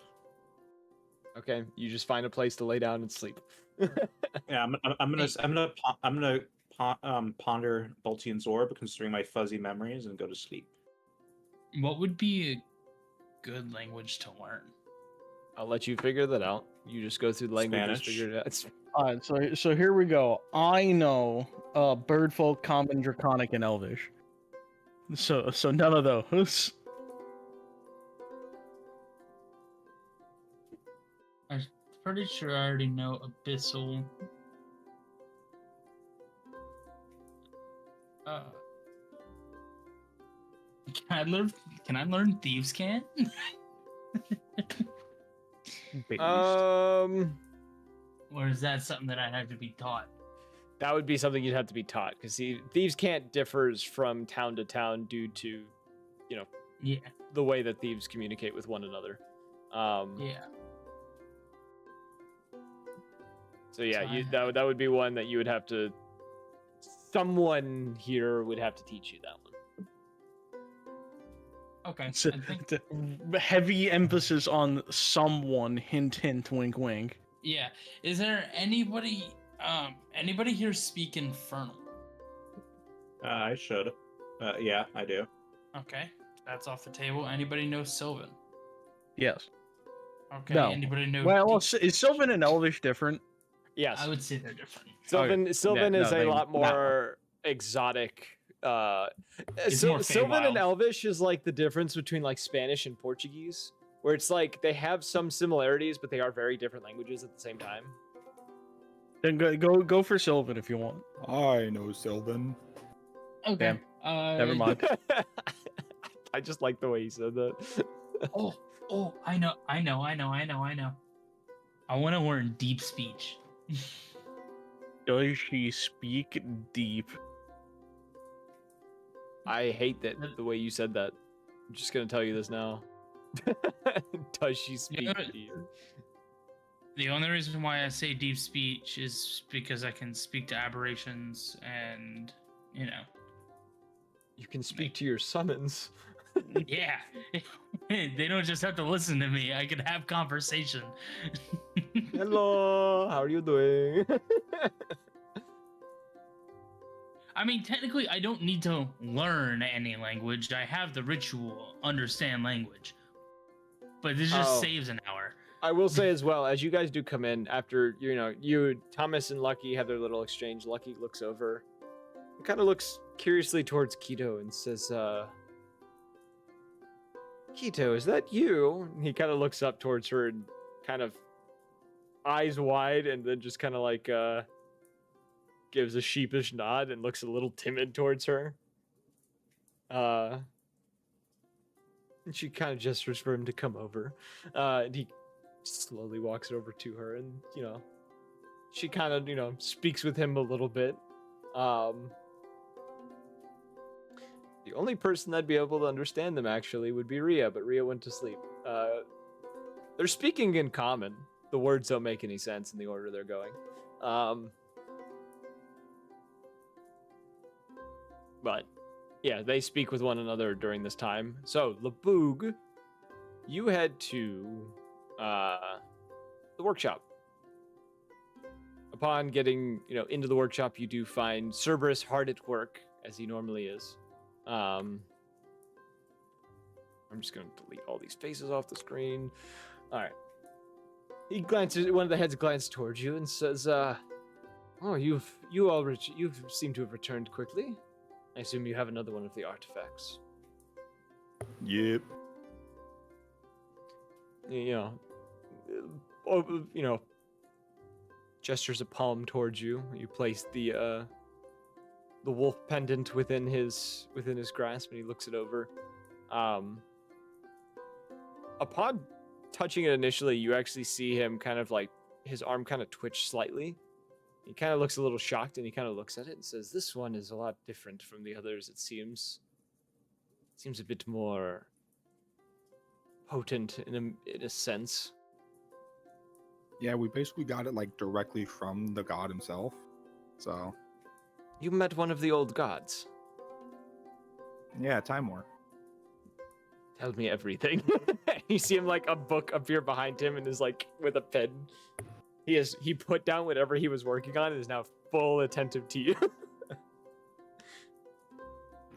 Okay, you just find a place to lay down and sleep. Yeah, I'm gonna ponder Boltion's orb, considering my fuzzy memories, and go to sleep. What would be a good language to learn? I'll let you figure that out. You just go through the languages, Spanish. figure it out. It's All right, so here we go. I know Birdfolk, Common, Draconic, and Elvish. So none of those. I'm pretty sure I already know Abyssal. Can I learn Thieves' Cant? Based. Or is that something that I have to be taught? that would be something you'd have to be taught, because thieves can't differs from town to town due to, Yeah. the way that thieves communicate with one another. Yeah. So yeah, So that would be one that you would have to. Someone here would have to teach you that one. Okay. So, I think, heavy emphasis on someone. Hint, hint. Wink, wink. yeah. Is there anybody here speak Infernal? I should. Yeah, I do. Okay. That's off the table. Anybody know Sylvan? Yes. Okay. No. Anybody know Well, Deep- is Sylvan and Elvish different? Yes, I would say they're different. Sylvan Yeah, is no, a they- lot that one. more exotic. It's more Sylvan and Feywild. Elvish is like the difference between like Spanish and Portuguese, where it's like they have some similarities, but they are very different languages at the same time. Then go for Sylvan if you want. I know Sylvan. Okay. Damn. Never mind. I just like the way he said that. Oh, I know. I want to learn deep speech. Does she speak deep? I hate that the way you said that. I'm just gonna tell you this now. Does she speak know, deep? The only reason why I say deep speech is because I can speak to aberrations and, You can speak to your summons. yeah. They don't just have to listen to me. I can have conversation. Hello, how are you doing? I mean, technically, I don't need to learn any language. I have the ritual, understand language. But this just Oh. saves an hour. I will say as well, as you guys do come in after, you, Thomas and Lucky have their little exchange. Lucky looks over and kind of looks curiously towards Keto and says, Keto, is that you? And he kind of looks up towards her and kind of eyes wide and then just kind of like gives a sheepish nod and looks a little timid towards her. And she kind of gestures for him to come over. And he slowly walks over to her and, she kind of, speaks with him a little bit. The only person that'd be able to understand them actually would be Rhea, but Rhea went to sleep. They're speaking in common. The words don't make any sense in the order they're going. But yeah, they speak with one another during this time. So, Laboog, you head to the workshop. Upon getting, into the workshop, you do find Cerberus hard at work, as he normally is. I'm just gonna delete all these faces off the screen. All right. He glances. One of the heads glances towards you and says, "Oh, you seem to have returned quickly. I assume you have another one of the artifacts." Yep. You know, gestures a palm towards you. You place the wolf pendant within his grasp, and he looks it over. Upon touching it initially, you actually see him kind of like his arm kind of twitch slightly. He kind of looks a little shocked, and he kind of looks at it and says, "This one is a lot different from the others. It seems a bit more potent in a sense." Yeah, we basically got it like directly from the god himself. So You met one of the old gods. yeah, Time War. Tell me everything. You see him like a book appear behind him and is like with a pen. He put down whatever he was working on and is now full attentive to you.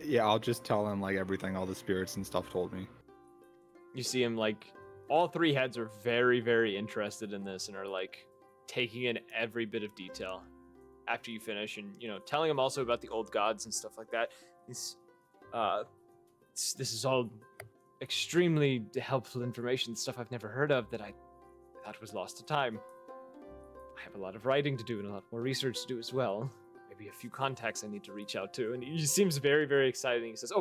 Yeah, I'll just tell him like everything all the spirits and stuff told me. You see him like all three heads are very, very interested in this and are like taking in every bit of detail after you finish, and telling him also about the old gods and stuff like that. This is all extremely helpful information, stuff I've never heard of that I thought was lost to time. I have a lot of writing to do and a lot more research to do as well. Maybe a few contacts I need to reach out to. And he seems very, very excited. He says, "Oh,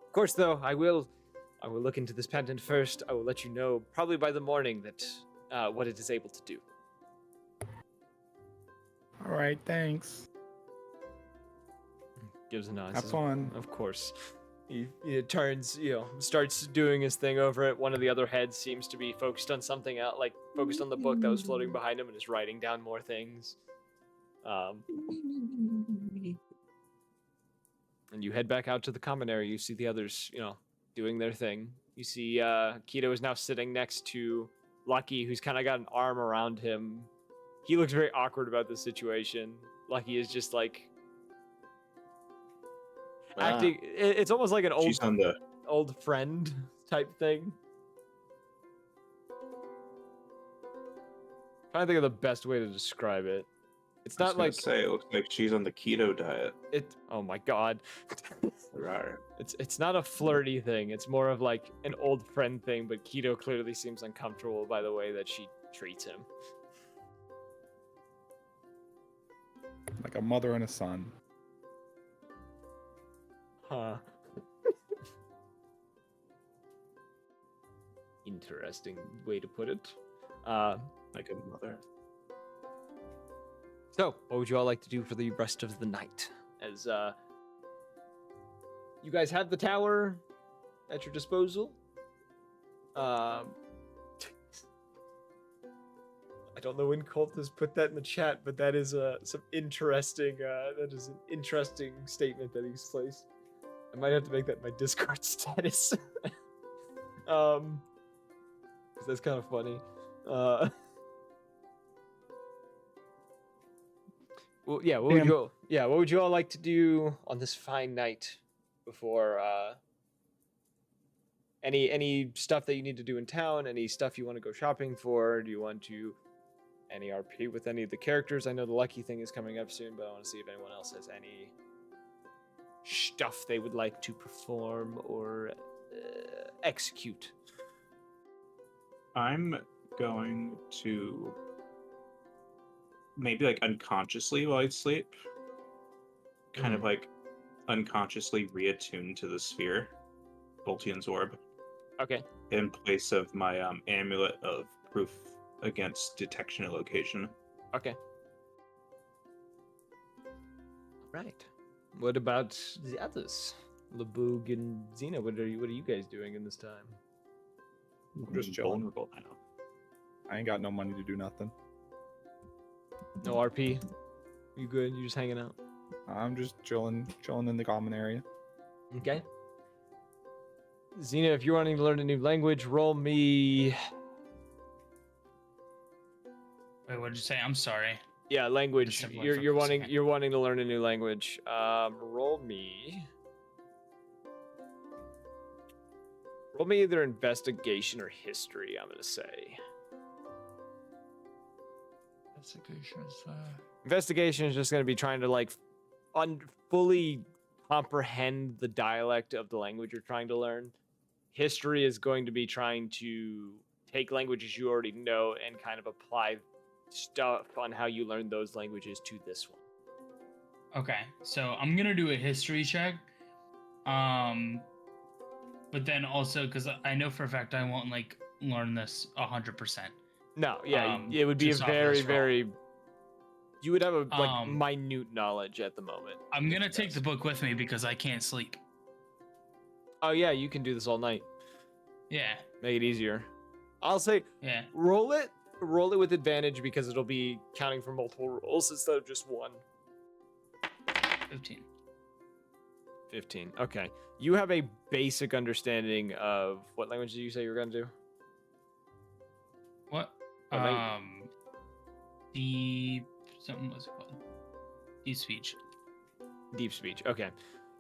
of course, though, I will look into this pendant first. I will let you know probably by the morning that what it is able to do." All right, thanks. Gives a nod. Have says, fun. Of course. He turns, starts doing his thing over it. One of the other heads seems to be focused on something else, like focused on the book that was floating behind him and is writing down more things. And you head back out to the common area. You see the others, doing their thing. You see Keto is now sitting next to Lucky, who's kind of got an arm around him. He looks very awkward about the situation. Lucky is just like acting. It's almost like an She's on the old friend type thing. Trying to think of the best way to describe it. It's I was not gonna like say it looks like she's on the keto diet. it. Oh my god. Right. It's not a flirty thing. It's more of like an old friend thing. But Keto clearly seems uncomfortable by the way that she treats him. Like a mother and a son. Huh. Interesting way to put it. Like a mother. So, what would you all like to do for the rest of the night? As you guys have the tower at your disposal. I don't know when Colt has put that in the chat, but that is some interesting. That is an interesting statement that he's placed. I might have to make that my Discord status. 'Cause that's kind of funny. Well, yeah. What would you all like to do on this fine night before any stuff that you need to do in town? Any stuff you want to go shopping for? Do you want to any RP with any of the characters? I know the Lucky thing is coming up soon, but I want to see if anyone else has any stuff they would like to perform or execute. I'm going to maybe like unconsciously while I sleep, kind of like unconsciously reattune to the sphere, Voltian's orb. Okay. In place of my amulet of proof against detection and location. Okay. Right. What about the others? Labug and Xena, what are you guys doing in this time? I'm just chilling. Vulnerable now. I ain't got no money to do nothing. No RP? You good? You just hanging out? I'm just chilling in the common area. Okay. Xena, if you're wanting to learn a new language, roll me. Wait, what did you say? I'm sorry. Yeah, language. Simplify You're for a wanting second. to learn a new language. Roll me. Roll me either investigation or history, I'm going to say. Investigation is just going to be trying to like fully comprehend the dialect of the language you're trying to learn. History is going to be trying to take languages you already know and kind of apply stuff on how you learn those languages to this one. Okay, so I'm gonna do a history check. But then also because I know for a fact I won't like learn this 100%. No, yeah, it would be a just off of very, this roll. very. You would have a like minute knowledge at the moment. I'm gonna take the book with me because I can't sleep. Oh yeah, you can do this all night. Yeah. Make it easier. I'll say Yeah. roll it with advantage because it'll be counting for multiple rolls instead of just one. 15. Okay. You have a basic understanding of what language did you say you were gonna do? What? What Deep something was it called? Deep speech. Deep speech. Okay.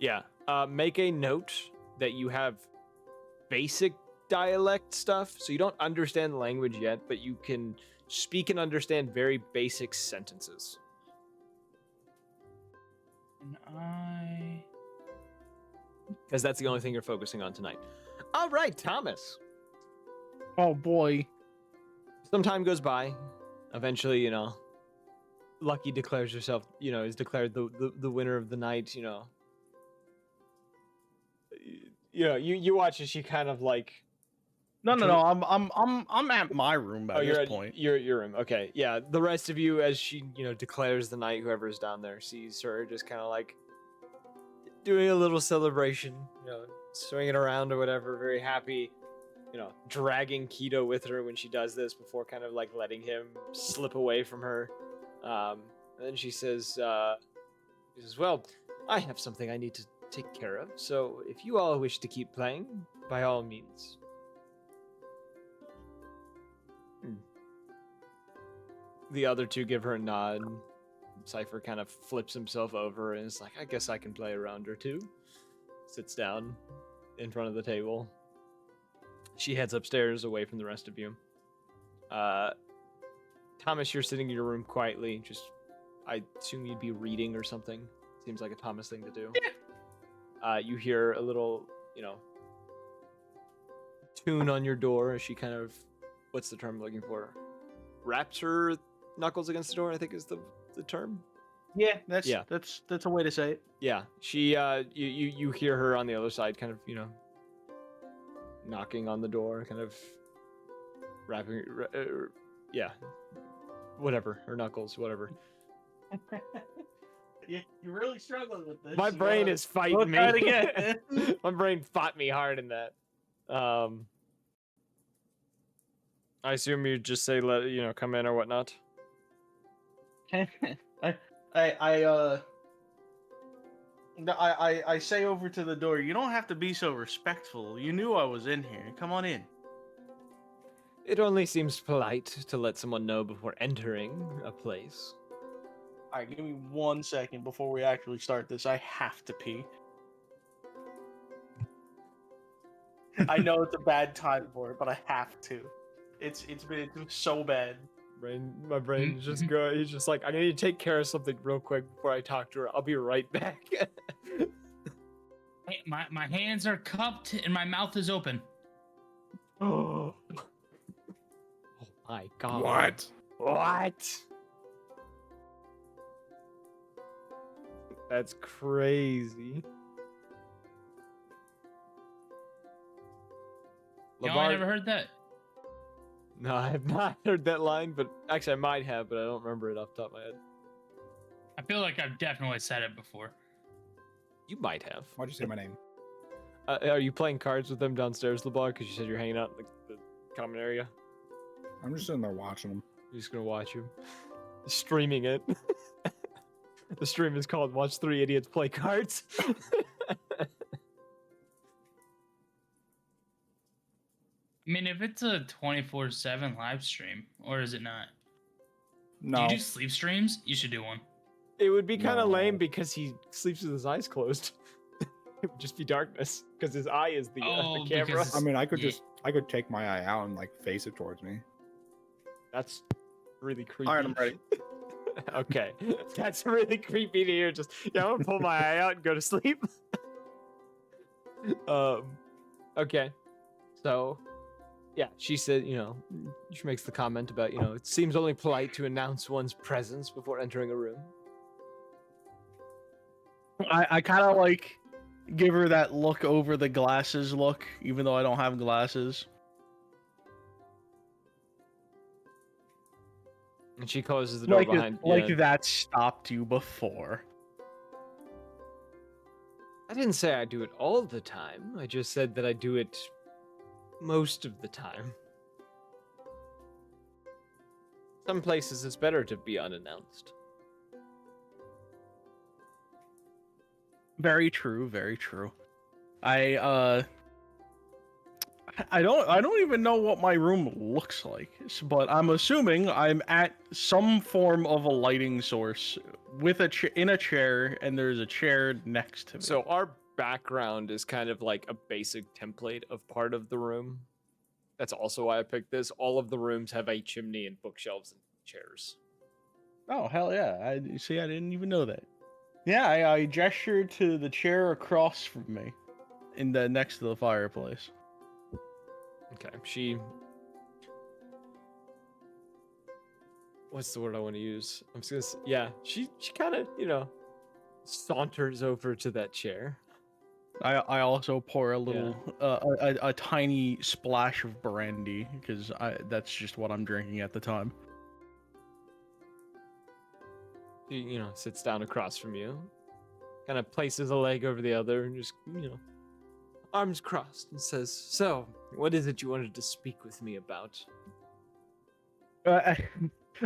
Yeah. Make a note that you have basic dialect stuff, so you don't understand the language yet, but you can speak and understand very basic sentences. And I. Because that's the only thing you're focusing on tonight. All right, Thomas. Oh boy. Some time goes by. Eventually, you know, Lucky declares herself, you know, is declared the winner of the night, you know. You watch as she kind of like. No. I'm at my room by you're this at point. your room. Okay, yeah. The rest of you, as she, you know, declares the night, whoever's down there sees her just kind of like doing a little celebration, you know, swinging around or whatever, very happy, you know, dragging Keto with her when she does this before kind of like letting him slip away from her. And then she says, well, I have something I need to take care of, so if you all wish to keep playing, by all means. The other two give her a nod. Cypher kind of flips himself over and is like, I guess I can play a round or two. Sits down in front of the table. She heads upstairs away from the rest of you. Thomas, you're sitting in your room quietly. Just, I assume you'd be reading or something. Seems like a Thomas thing to do. Yeah. You hear a little, you know, tune on your door as she kind of, what's the term I'm looking for? Raps her knuckles against the door, I think is the term. Yeah, that's a way to say it. Yeah, she you hear her on the other side, kind of, you know, knocking on the door, kind of rapping, yeah, whatever, her knuckles, whatever. You're really struggling with this. My brain is fighting me. Try it again. My brain fought me hard in that. I assume you just say, let you know, come in or whatnot. I say over to the door, you don't have to be so respectful. You knew I was in here. Come on in. It only seems polite to let someone know before entering a place. Alright, give me 1 second before we actually start this. I have to pee. I know it's a bad time for it, but I have to. It's been so bad. My brain just go. He's just like, I need to take care of something real quick before I talk to her. I'll be right back. Hey, my hands are cupped and my mouth is open. Oh my god. What? That's crazy. No, I never heard that. No, I have not heard that line, but actually I might have, but I don't remember it off the top of my head. I feel like I've definitely said it before. You might have. Why'd you say my name? Are you playing cards with them downstairs, LeBlanc? Because you said you're hanging out in the common area. I'm just sitting there watching them. You're just gonna watch him. Streaming it. The stream is called Watch Three Idiots Play Cards. I mean, if it's a 24/7 live stream, or is it not? No. Do you do sleep streams? You should do one. It would be kind of No. lame because he sleeps with his eyes closed. It would just be darkness because his eye is the Oh, camera. because I mean, I could Yeah. just I could take my eye out and like face it towards me. That's really creepy. All right, I'm ready. Okay, that's really creepy to hear. Just yeah, I'm gonna pull my eye out and go to sleep. Okay, so yeah, she said, she makes the comment about, it seems only polite to announce one's presence before entering a room. I kind of like give her that look over the glasses look, even though I don't have glasses. And she closes the door Like behind. like that stopped you before. I didn't say I do it all the time. I just said that I do it most of the time. Some places it's better to be unannounced. Very true, very true. I don't even know what my room looks like, but I'm assuming I'm at some form of a lighting source with in a chair, and there's a chair next to me. So our background is kind of like a basic template of part of the room. That's also why I picked this. All of the rooms have a chimney and bookshelves and chairs. Oh hell yeah! I didn't even know that. Yeah, I gestured to the chair across from me, in the next to the fireplace. Okay, what's the word I want to use? I'm just gonna say, yeah, she kind of, saunters over to that chair. I also pour a little a tiny splash of brandy because that's just what I'm drinking at the time. She, sits down across from you, kind of places a leg over the other, and just, arms crossed, and says, "So, what is it you wanted to speak with me about?"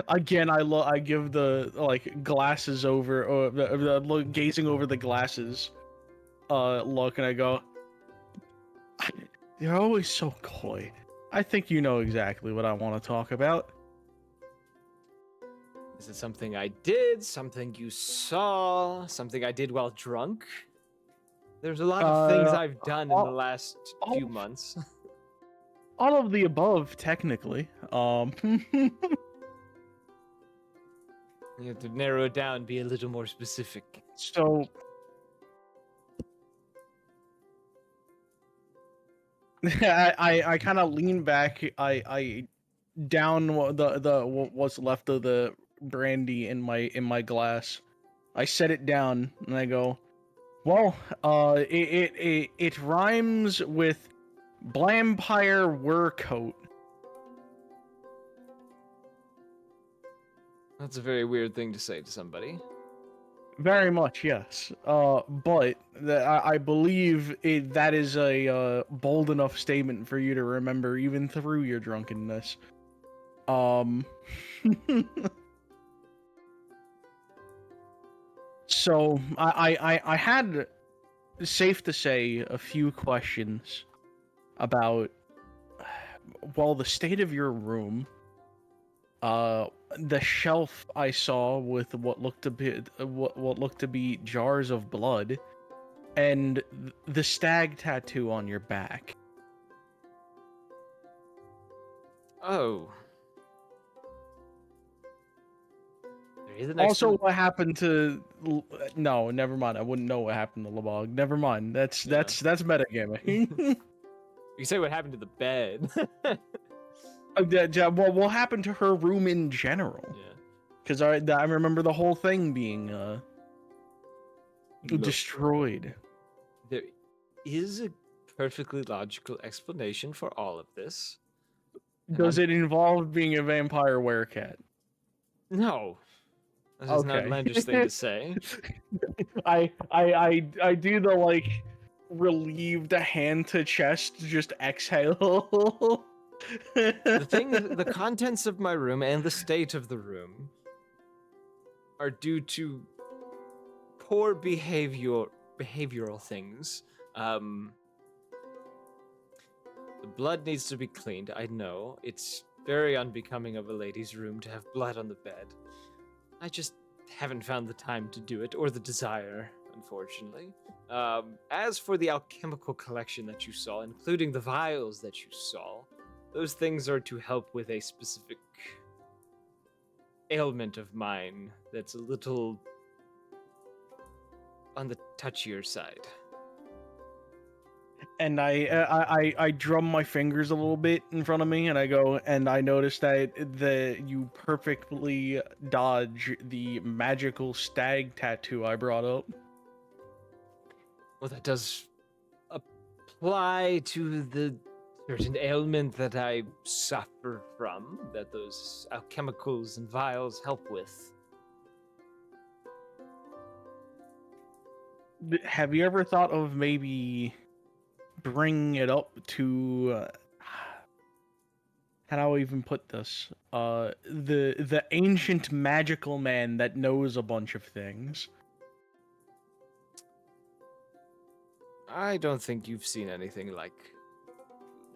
Again, I give the like glasses over, or the look, gazing over the glasses, look, and I go, "You're always so coy. I think you know exactly what I want to talk about." Is it something I did, something you saw, something I did while drunk? There's a lot of things I've done in the last few months. All of the above, technically. You have to narrow it down, be a little more specific. So I kind of lean back. I down what's left of the brandy in my glass. I set it down and I go, well, it rhymes with Blampire Wercoat. That's a very weird thing to say to somebody. Very much, yes. But I believe that is a bold enough statement for you to remember even through your drunkenness. So I had, safe to say, a few questions about, well, the state of your room. The shelf I saw with what looked to be jars of blood, and the stag tattoo on your back. Oh. There is an Also, what happened to? No, never mind. I wouldn't know what happened to Lebog. Never mind. That's metagaming. You say what happened to the bed. What happened to her room in general? Yeah. Because I remember the whole thing being destroyed. There is a perfectly logical explanation for all of this. Does it involve being a vampire werecat? No. This is not an Okay. outlandish thing to say. I do the like relieved hand to chest, just exhale. The contents of my room and the state of the room are due to poor behavioral things. The blood needs to be cleaned. I know it's very unbecoming of a lady's room to have blood on the bed. I just haven't found the time to do it or the desire unfortunately. As for the alchemical collection that you saw, including the vials that you saw, those things are to help with a specific ailment of mine that's a little on the touchier side. And I drum my fingers a little bit in front of me, and I go, and I notice that you perfectly dodge the magical stag tattoo I brought up. Well, that does apply to the certain ailment that I suffer from, that those alchemicals and vials help with. Have you ever thought of maybe bringing it up to how do I even put this? The ancient magical man that knows a bunch of things. I don't think you've seen anything like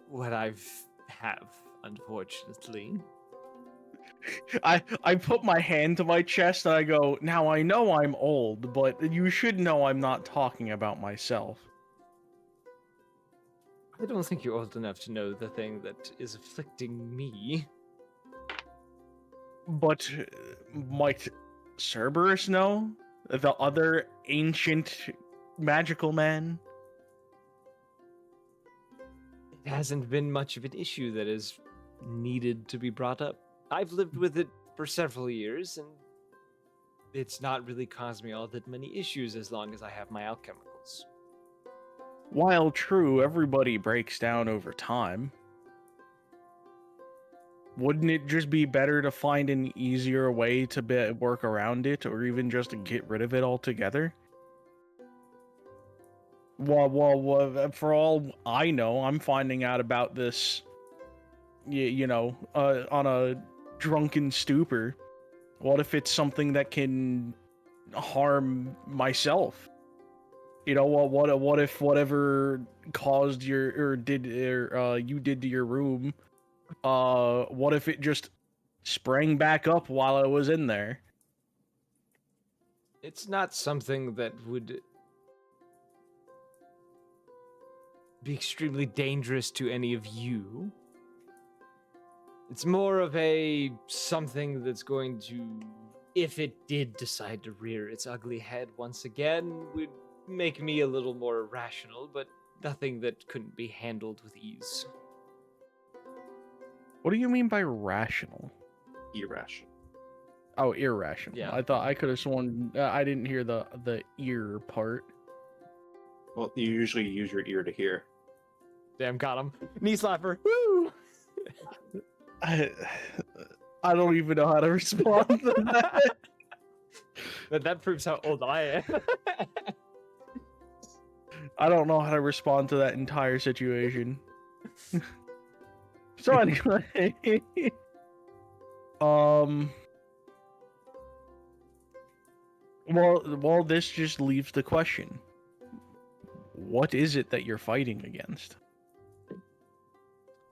what have, unfortunately. I put my hand to my chest and I go, now I know I'm old, but you should know I'm not talking about myself. I don't think you're old enough to know the thing that is afflicting me. But might Cerberus know? The other ancient magical man? It hasn't been much of an issue that is needed to be brought up. I've lived with it for several years, and it's not really caused me all that many issues as long as I have my alchemicals. While true, everybody breaks down over time. Wouldn't it just be better to find an easier way to work around it, or even just to get rid of it altogether? Well, for all I know, I'm finding out about this, on a drunken stupor. What if it's something that can harm myself? You know, what if whatever caused you did to your room, what if it just sprang back up while I was in there? It's not something that would be extremely dangerous to any of you. It's more of something that's going to, if it did decide to rear its ugly head once again, would make me a little more irrational, but nothing that couldn't be handled with ease. What do you mean by rational? Irrational. Oh, irrational. Yeah. I thought I could have sworn I didn't hear the ear part. Well, you usually use your ear to hear. Damn, got him. Knee slapper. Woo! I don't even know how to respond to that. That proves how old I am. I don't know how to respond to that entire situation. So anyway, well, this just leaves the question: what is it that you're fighting against?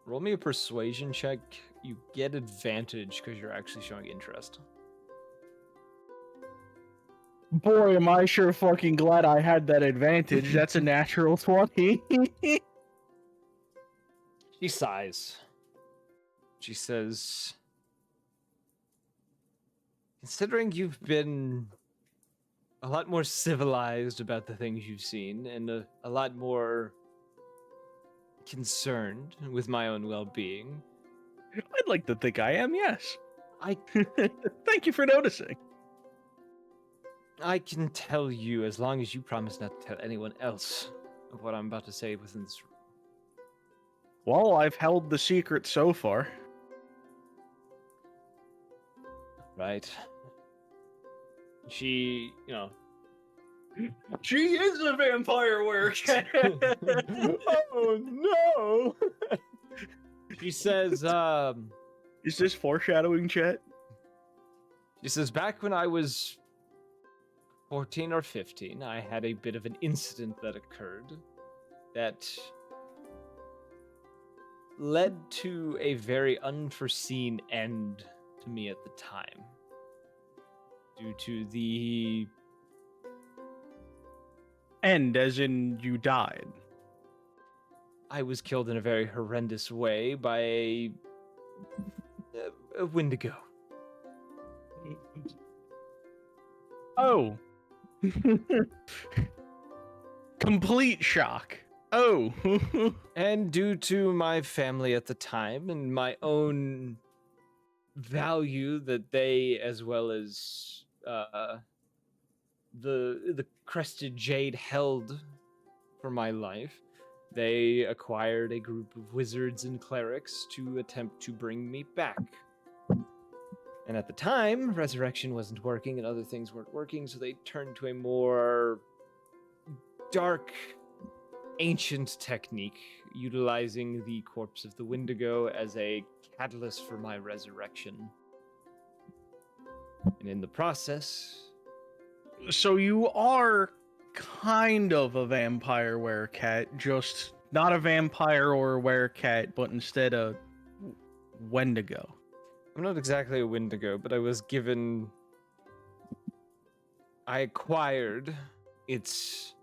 Roll me a persuasion check. You get advantage because you're actually showing interest. Boy, am I sure fucking glad I had that advantage. That's a natural 20. She sighs. She says, considering you've been a lot more civilized about the things you've seen and a lot more concerned with my own well-being, I'd like to think I am, yes. I Thank you for noticing. I can tell you as long as you promise not to tell anyone else of what I'm about to say within this room. Well, I've held the secret so far. Right? She, She is a vampire werewolf. oh no! She says, Is this foreshadowing, Chet? She says, back when I was 14 or 15, I had a bit of an incident that occurred that led to a very unforeseen end to me at the time. Due to the End as in you died. I was killed in a very horrendous way by a Wendigo. Oh. Complete shock. Oh. And due to my family at the time and my own value that they, as well as the crested jade, held for my life, they acquired a group of wizards and clerics to attempt to bring me back. And at the time, resurrection wasn't working and other things weren't working, so they turned to a more dark, ancient technique, utilizing the corpse of the Wendigo as a catalyst for my resurrection. And in the process... So you are kind of a vampire werecat, just not a vampire or a werecat, but instead a Wendigo. I'm not exactly a Wendigo, but I was given... I acquired its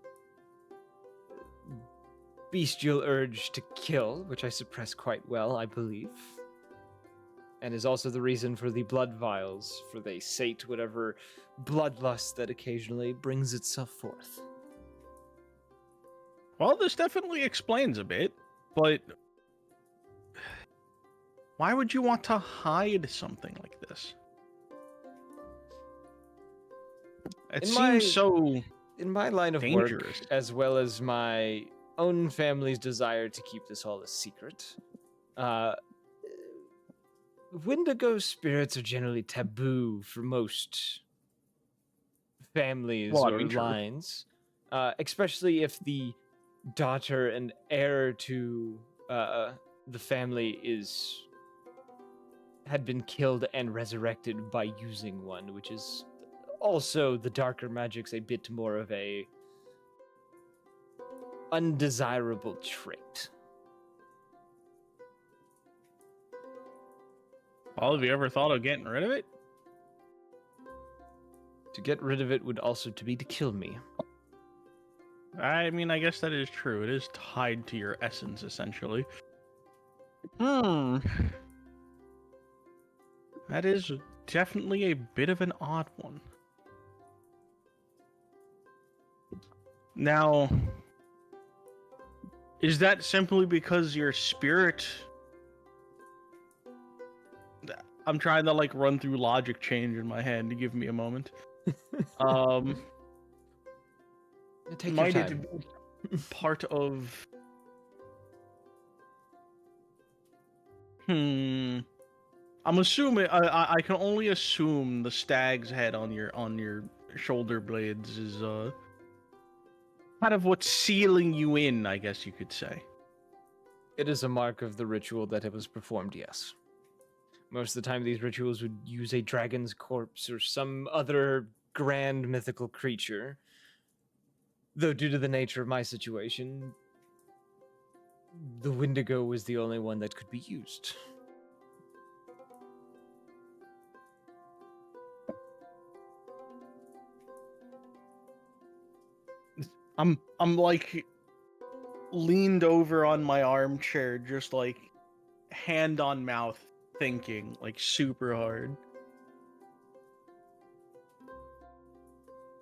bestial urge to kill, which I suppress quite well, I believe. And is also the reason for the blood vials, for they sate whatever bloodlust that occasionally brings itself forth. Well, this definitely explains a bit, but why would you want to hide something like this? It seems so in my line of dangerous. work, as well as my own family's desire to keep this all a secret, Wendigo spirits are generally taboo for most families or true. lines, especially if the daughter and heir to the family had been killed and resurrected by using one, which is also the darker magic's a bit more of a undesirable trait. Well, have you ever thought of getting rid of it? To get rid of it would also to be to kill me. I mean, I guess that is true. It is tied to your essence, essentially. That is definitely a bit of an odd one. Now, is that simply because your spirit... I'm trying to, like, run through logic change in my head to give me a moment. Take Might your it time. be part of... I'm assuming... I can only assume the stag's head on your shoulder blades is, kind of what's sealing you in, I guess you could say. It is a mark of the ritual that it was performed, yes. Most of the time, these rituals would use a dragon's corpse or some other grand mythical creature. Though, due to the nature of my situation, the Wendigo was the only one that could be used. I'm like leaned over on my armchair, just like hand on mouth, thinking like super hard.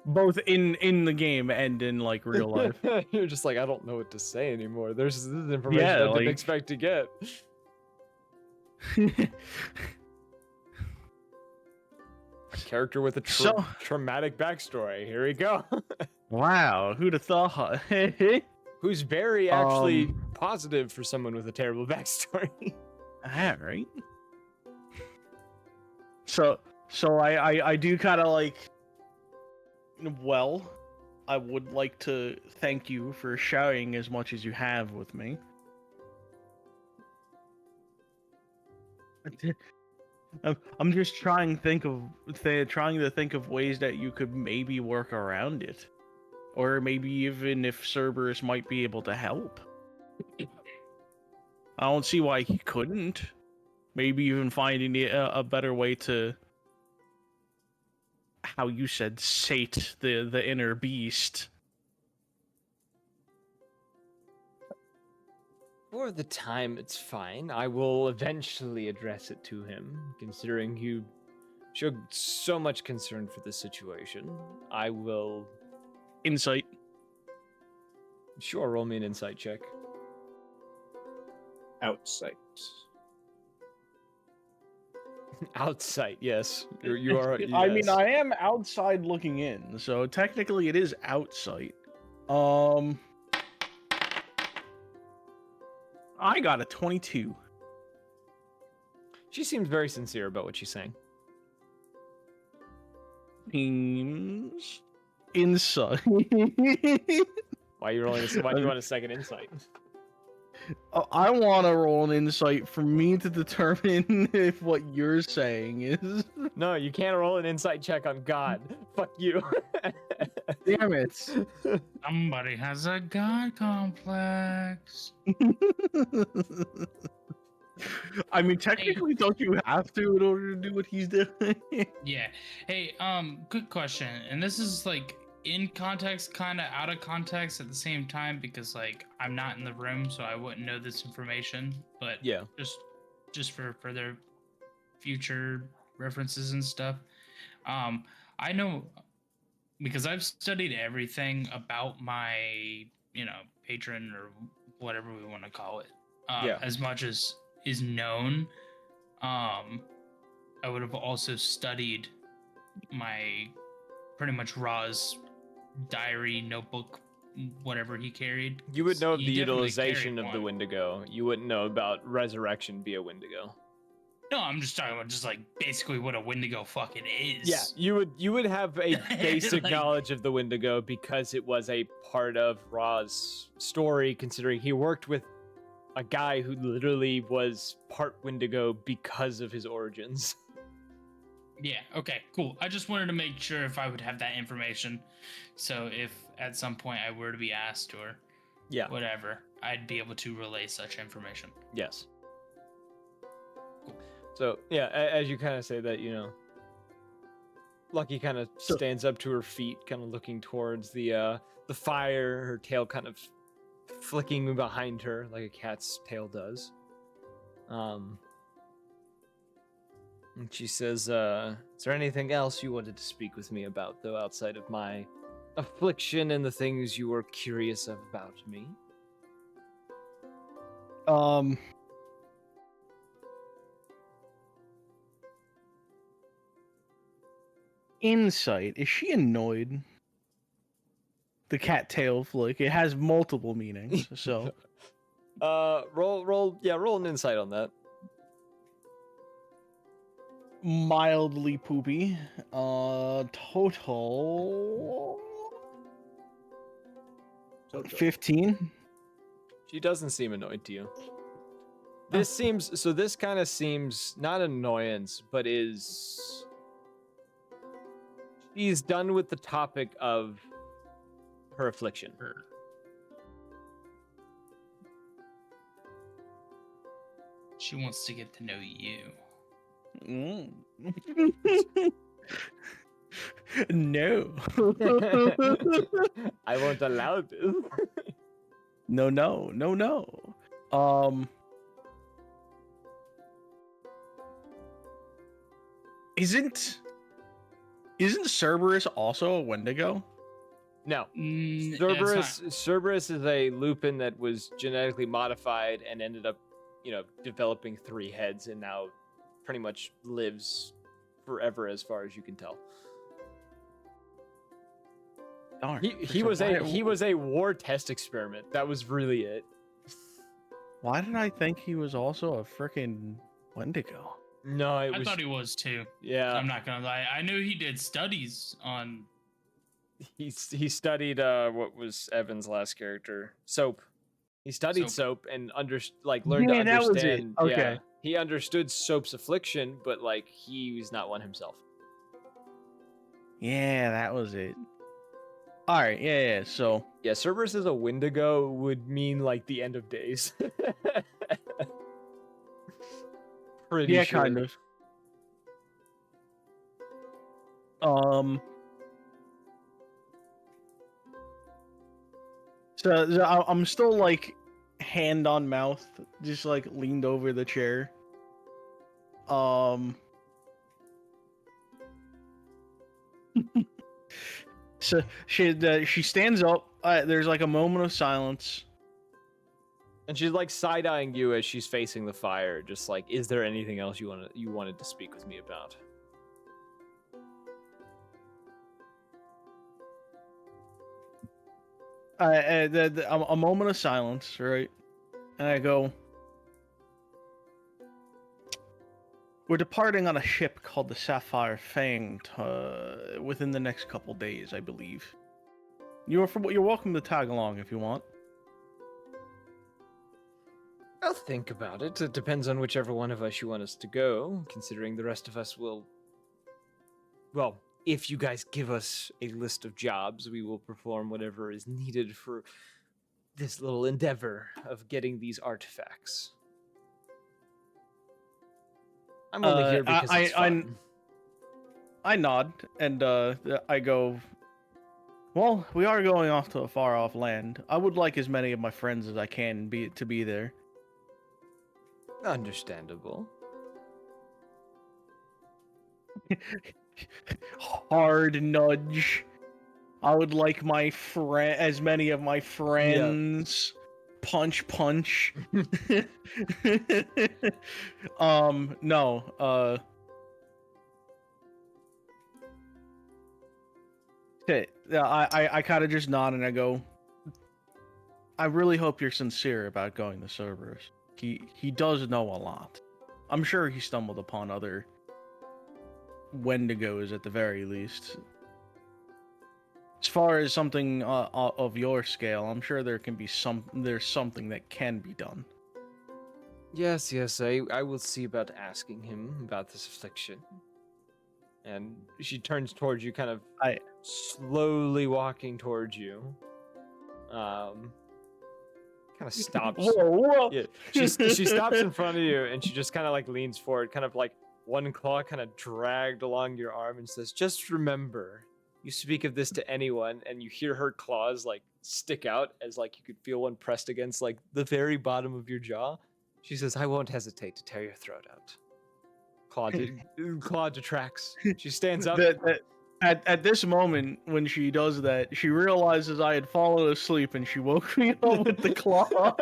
Both in the game and in like real life. You're just like, I don't know what to say anymore. This is information Yeah, I didn't like- expect to get. A character with a So- traumatic backstory. Here we go. Wow, who'd have thought? Who's very actually positive for someone with a terrible backstory. Alright. So I do kind of like... Well, I would like to thank you for sharing as much as you have with me. I'm just trying to think of ways that you could maybe work around it, or maybe even if Cerberus might be able to help. I don't see why he couldn't. Maybe even finding a better way to, how you said, sate the inner beast. For the time, it's fine. I will eventually address it to him, considering you showed so much concern for the situation. I will. Insight. Sure, roll me an insight check. Outsight. Outsight, yes. You are. I mean, yes. I am outside looking in, so technically it is outsight. I got a 22. She seems very sincere about what she's saying. Teams insight. Why you rolling? Why do you want a second insight? I want to roll an insight for me to determine if what you're saying is. No, you can't roll an insight check on God. Fuck you. Damn it. Somebody has a god complex. I mean, technically, don't you have to in order to do what he's doing? Yeah. Hey, good question. And this is like in context, kind of out of context at the same time, because like I'm not in the room, so I wouldn't know this information. But Yeah. just for further future references and stuff. I know because I've studied everything about my, patron or whatever we want to call it. Yeah. As much as is known. I would have also studied my pretty much Ra's diary, notebook, whatever he carried. You would know of He the definitely utilization carried of the one. Wendigo. You wouldn't know about resurrection via Wendigo. No, I'm just talking about just like basically what a Wendigo fucking is. Yeah, you would have a basic Like- knowledge of the Wendigo because it was a part of Ra's story, considering he worked with a guy who literally was part Wendigo because of his origins. Yeah, okay, cool. I just wanted to make sure if I would have that information. So if at some point I were to be asked or Yeah. whatever, I'd be able to relay such information. Yes. So yeah, as you kind of say that, Lucky kind of stands up to her feet, kind of looking towards the fire. Her tail kind of flicking behind her like a cat's tail does. And she says, "Is there anything else you wanted to speak with me about, though, outside of my affliction and the things you were curious of about me?" Insight. Is she annoyed? The cat tail flick. It has multiple meanings, so. Roll an insight on that. Mildly poopy. Total 15. She doesn't seem annoyed to you. This kind of seems not annoyance, but she's done with the topic of her affliction. She wants to get to know you. No. I won't allow this. No. Isn't Cerberus also a Wendigo? No. That's not- Cerberus is a lupin that was genetically modified and ended up, developing 3 heads and now pretty much lives forever as far as you can tell. Darn. He was a war test experiment. That was really it. Why did I think he was also a freaking Wendigo? No, I thought he was too. Yeah. I'm not gonna lie. I knew he did studies on. He studied what was Evan's last character? Soap. He studied Soap and learned to Yeah, that was it. understand. Okay. Yeah, he understood Soap's affliction, but he was not one himself. Yeah, that was it. All right, yeah. So Yeah, Cerberus as a Wendigo would mean the end of days. Pretty yeah, sure. kind of. So I'm still hand on mouth, just like leaned over the chair. So she stands up. There's like a moment of silence. And she's like side-eyeing you as she's facing the fire, just like, is there anything else you wanted to speak with me about? A moment of silence, right? And I go, we're departing on a ship called the Sapphire Fang within the next couple days, I believe. You're welcome to tag along if you want. I'll think about it. It depends on whichever one of us you want us to go, considering the rest of us will... Well, if you guys give us a list of jobs, we will perform whatever is needed for this little endeavor of getting these artifacts. I'm only here because it's fun. I nod, and I go, well, we are going off to a far-off land. I would like as many of my friends as I can to be there. Understandable. Hard nudge. I would like as many of my friends. Punch. No. Okay. I kind of just nod and I go, I really hope you're sincere about going to Cerberus. He does know a lot. I'm sure he stumbled upon other Wendigos at the very least. As far as something of your scale, I'm sure there's something that can be done. Yes, I will see about asking him about this affliction. And she turns towards you, kind of slowly walking towards you. Kind of stops. Whoa. Yeah, she stops in front of you, and she just kind of like leans forward, kind of like one claw kind of dragged along your arm, and says, "Just remember, you speak of this to anyone," and you hear her claws like stick out as like you could feel one pressed against like the very bottom of your jaw. She says, "I won't hesitate to tear your throat out." Claw detracts. She stands up. At this moment, when she does that, she realizes I had fallen asleep, and she woke me up with the claw.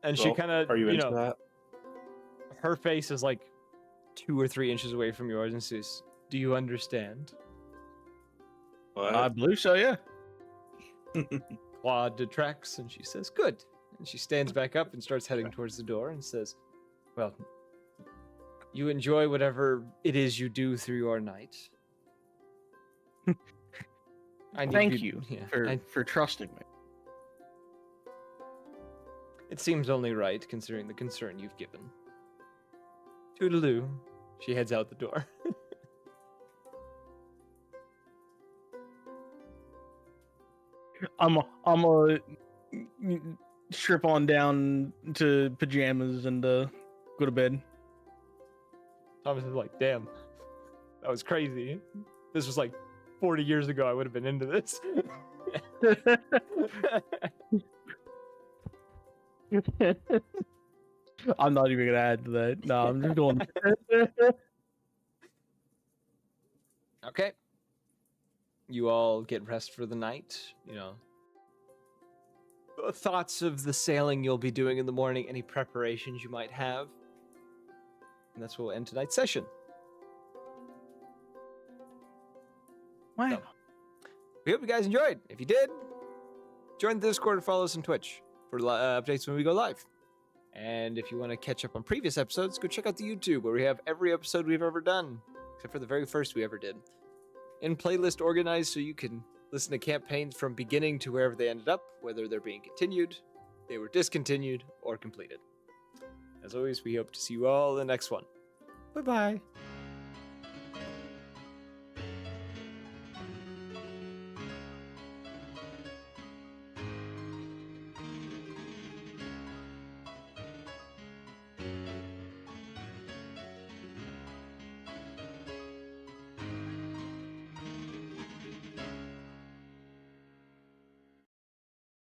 And she kind of, Are you into know, that? her face is like 2 or 3 inches away from yours and says, "Do you understand?" What? I believe so, yeah. Claude detracts, and she says, "Good." And she stands back up and starts heading towards the door and says, "Well, you enjoy whatever it is you do through your night." Thank you for trusting me. It seems only right, considering the concern you've given. Toodaloo. She heads out the door. I'm a strip on down to pajamas and go to bed. Thomas is like, "Damn, that was crazy. This was like 40 years ago. I would have been into this." I'm not even gonna add to that. No, I'm just going. Okay. You all get rest for the night. You know, thoughts of the sailing you'll be doing in the morning, any preparations you might have. And that's where we'll end tonight's session. Wow. So, we hope you guys enjoyed. If you did, join the Discord and follow us on Twitch for updates when we go live. And if you want to catch up on previous episodes, go check out the YouTube, where we have every episode we've ever done, except for the very first we ever did, in playlist organized so you can listen to campaigns from beginning to wherever they ended up, whether they're being continued, they were discontinued, or completed. As always, we hope to see you all in the next one. Bye-bye.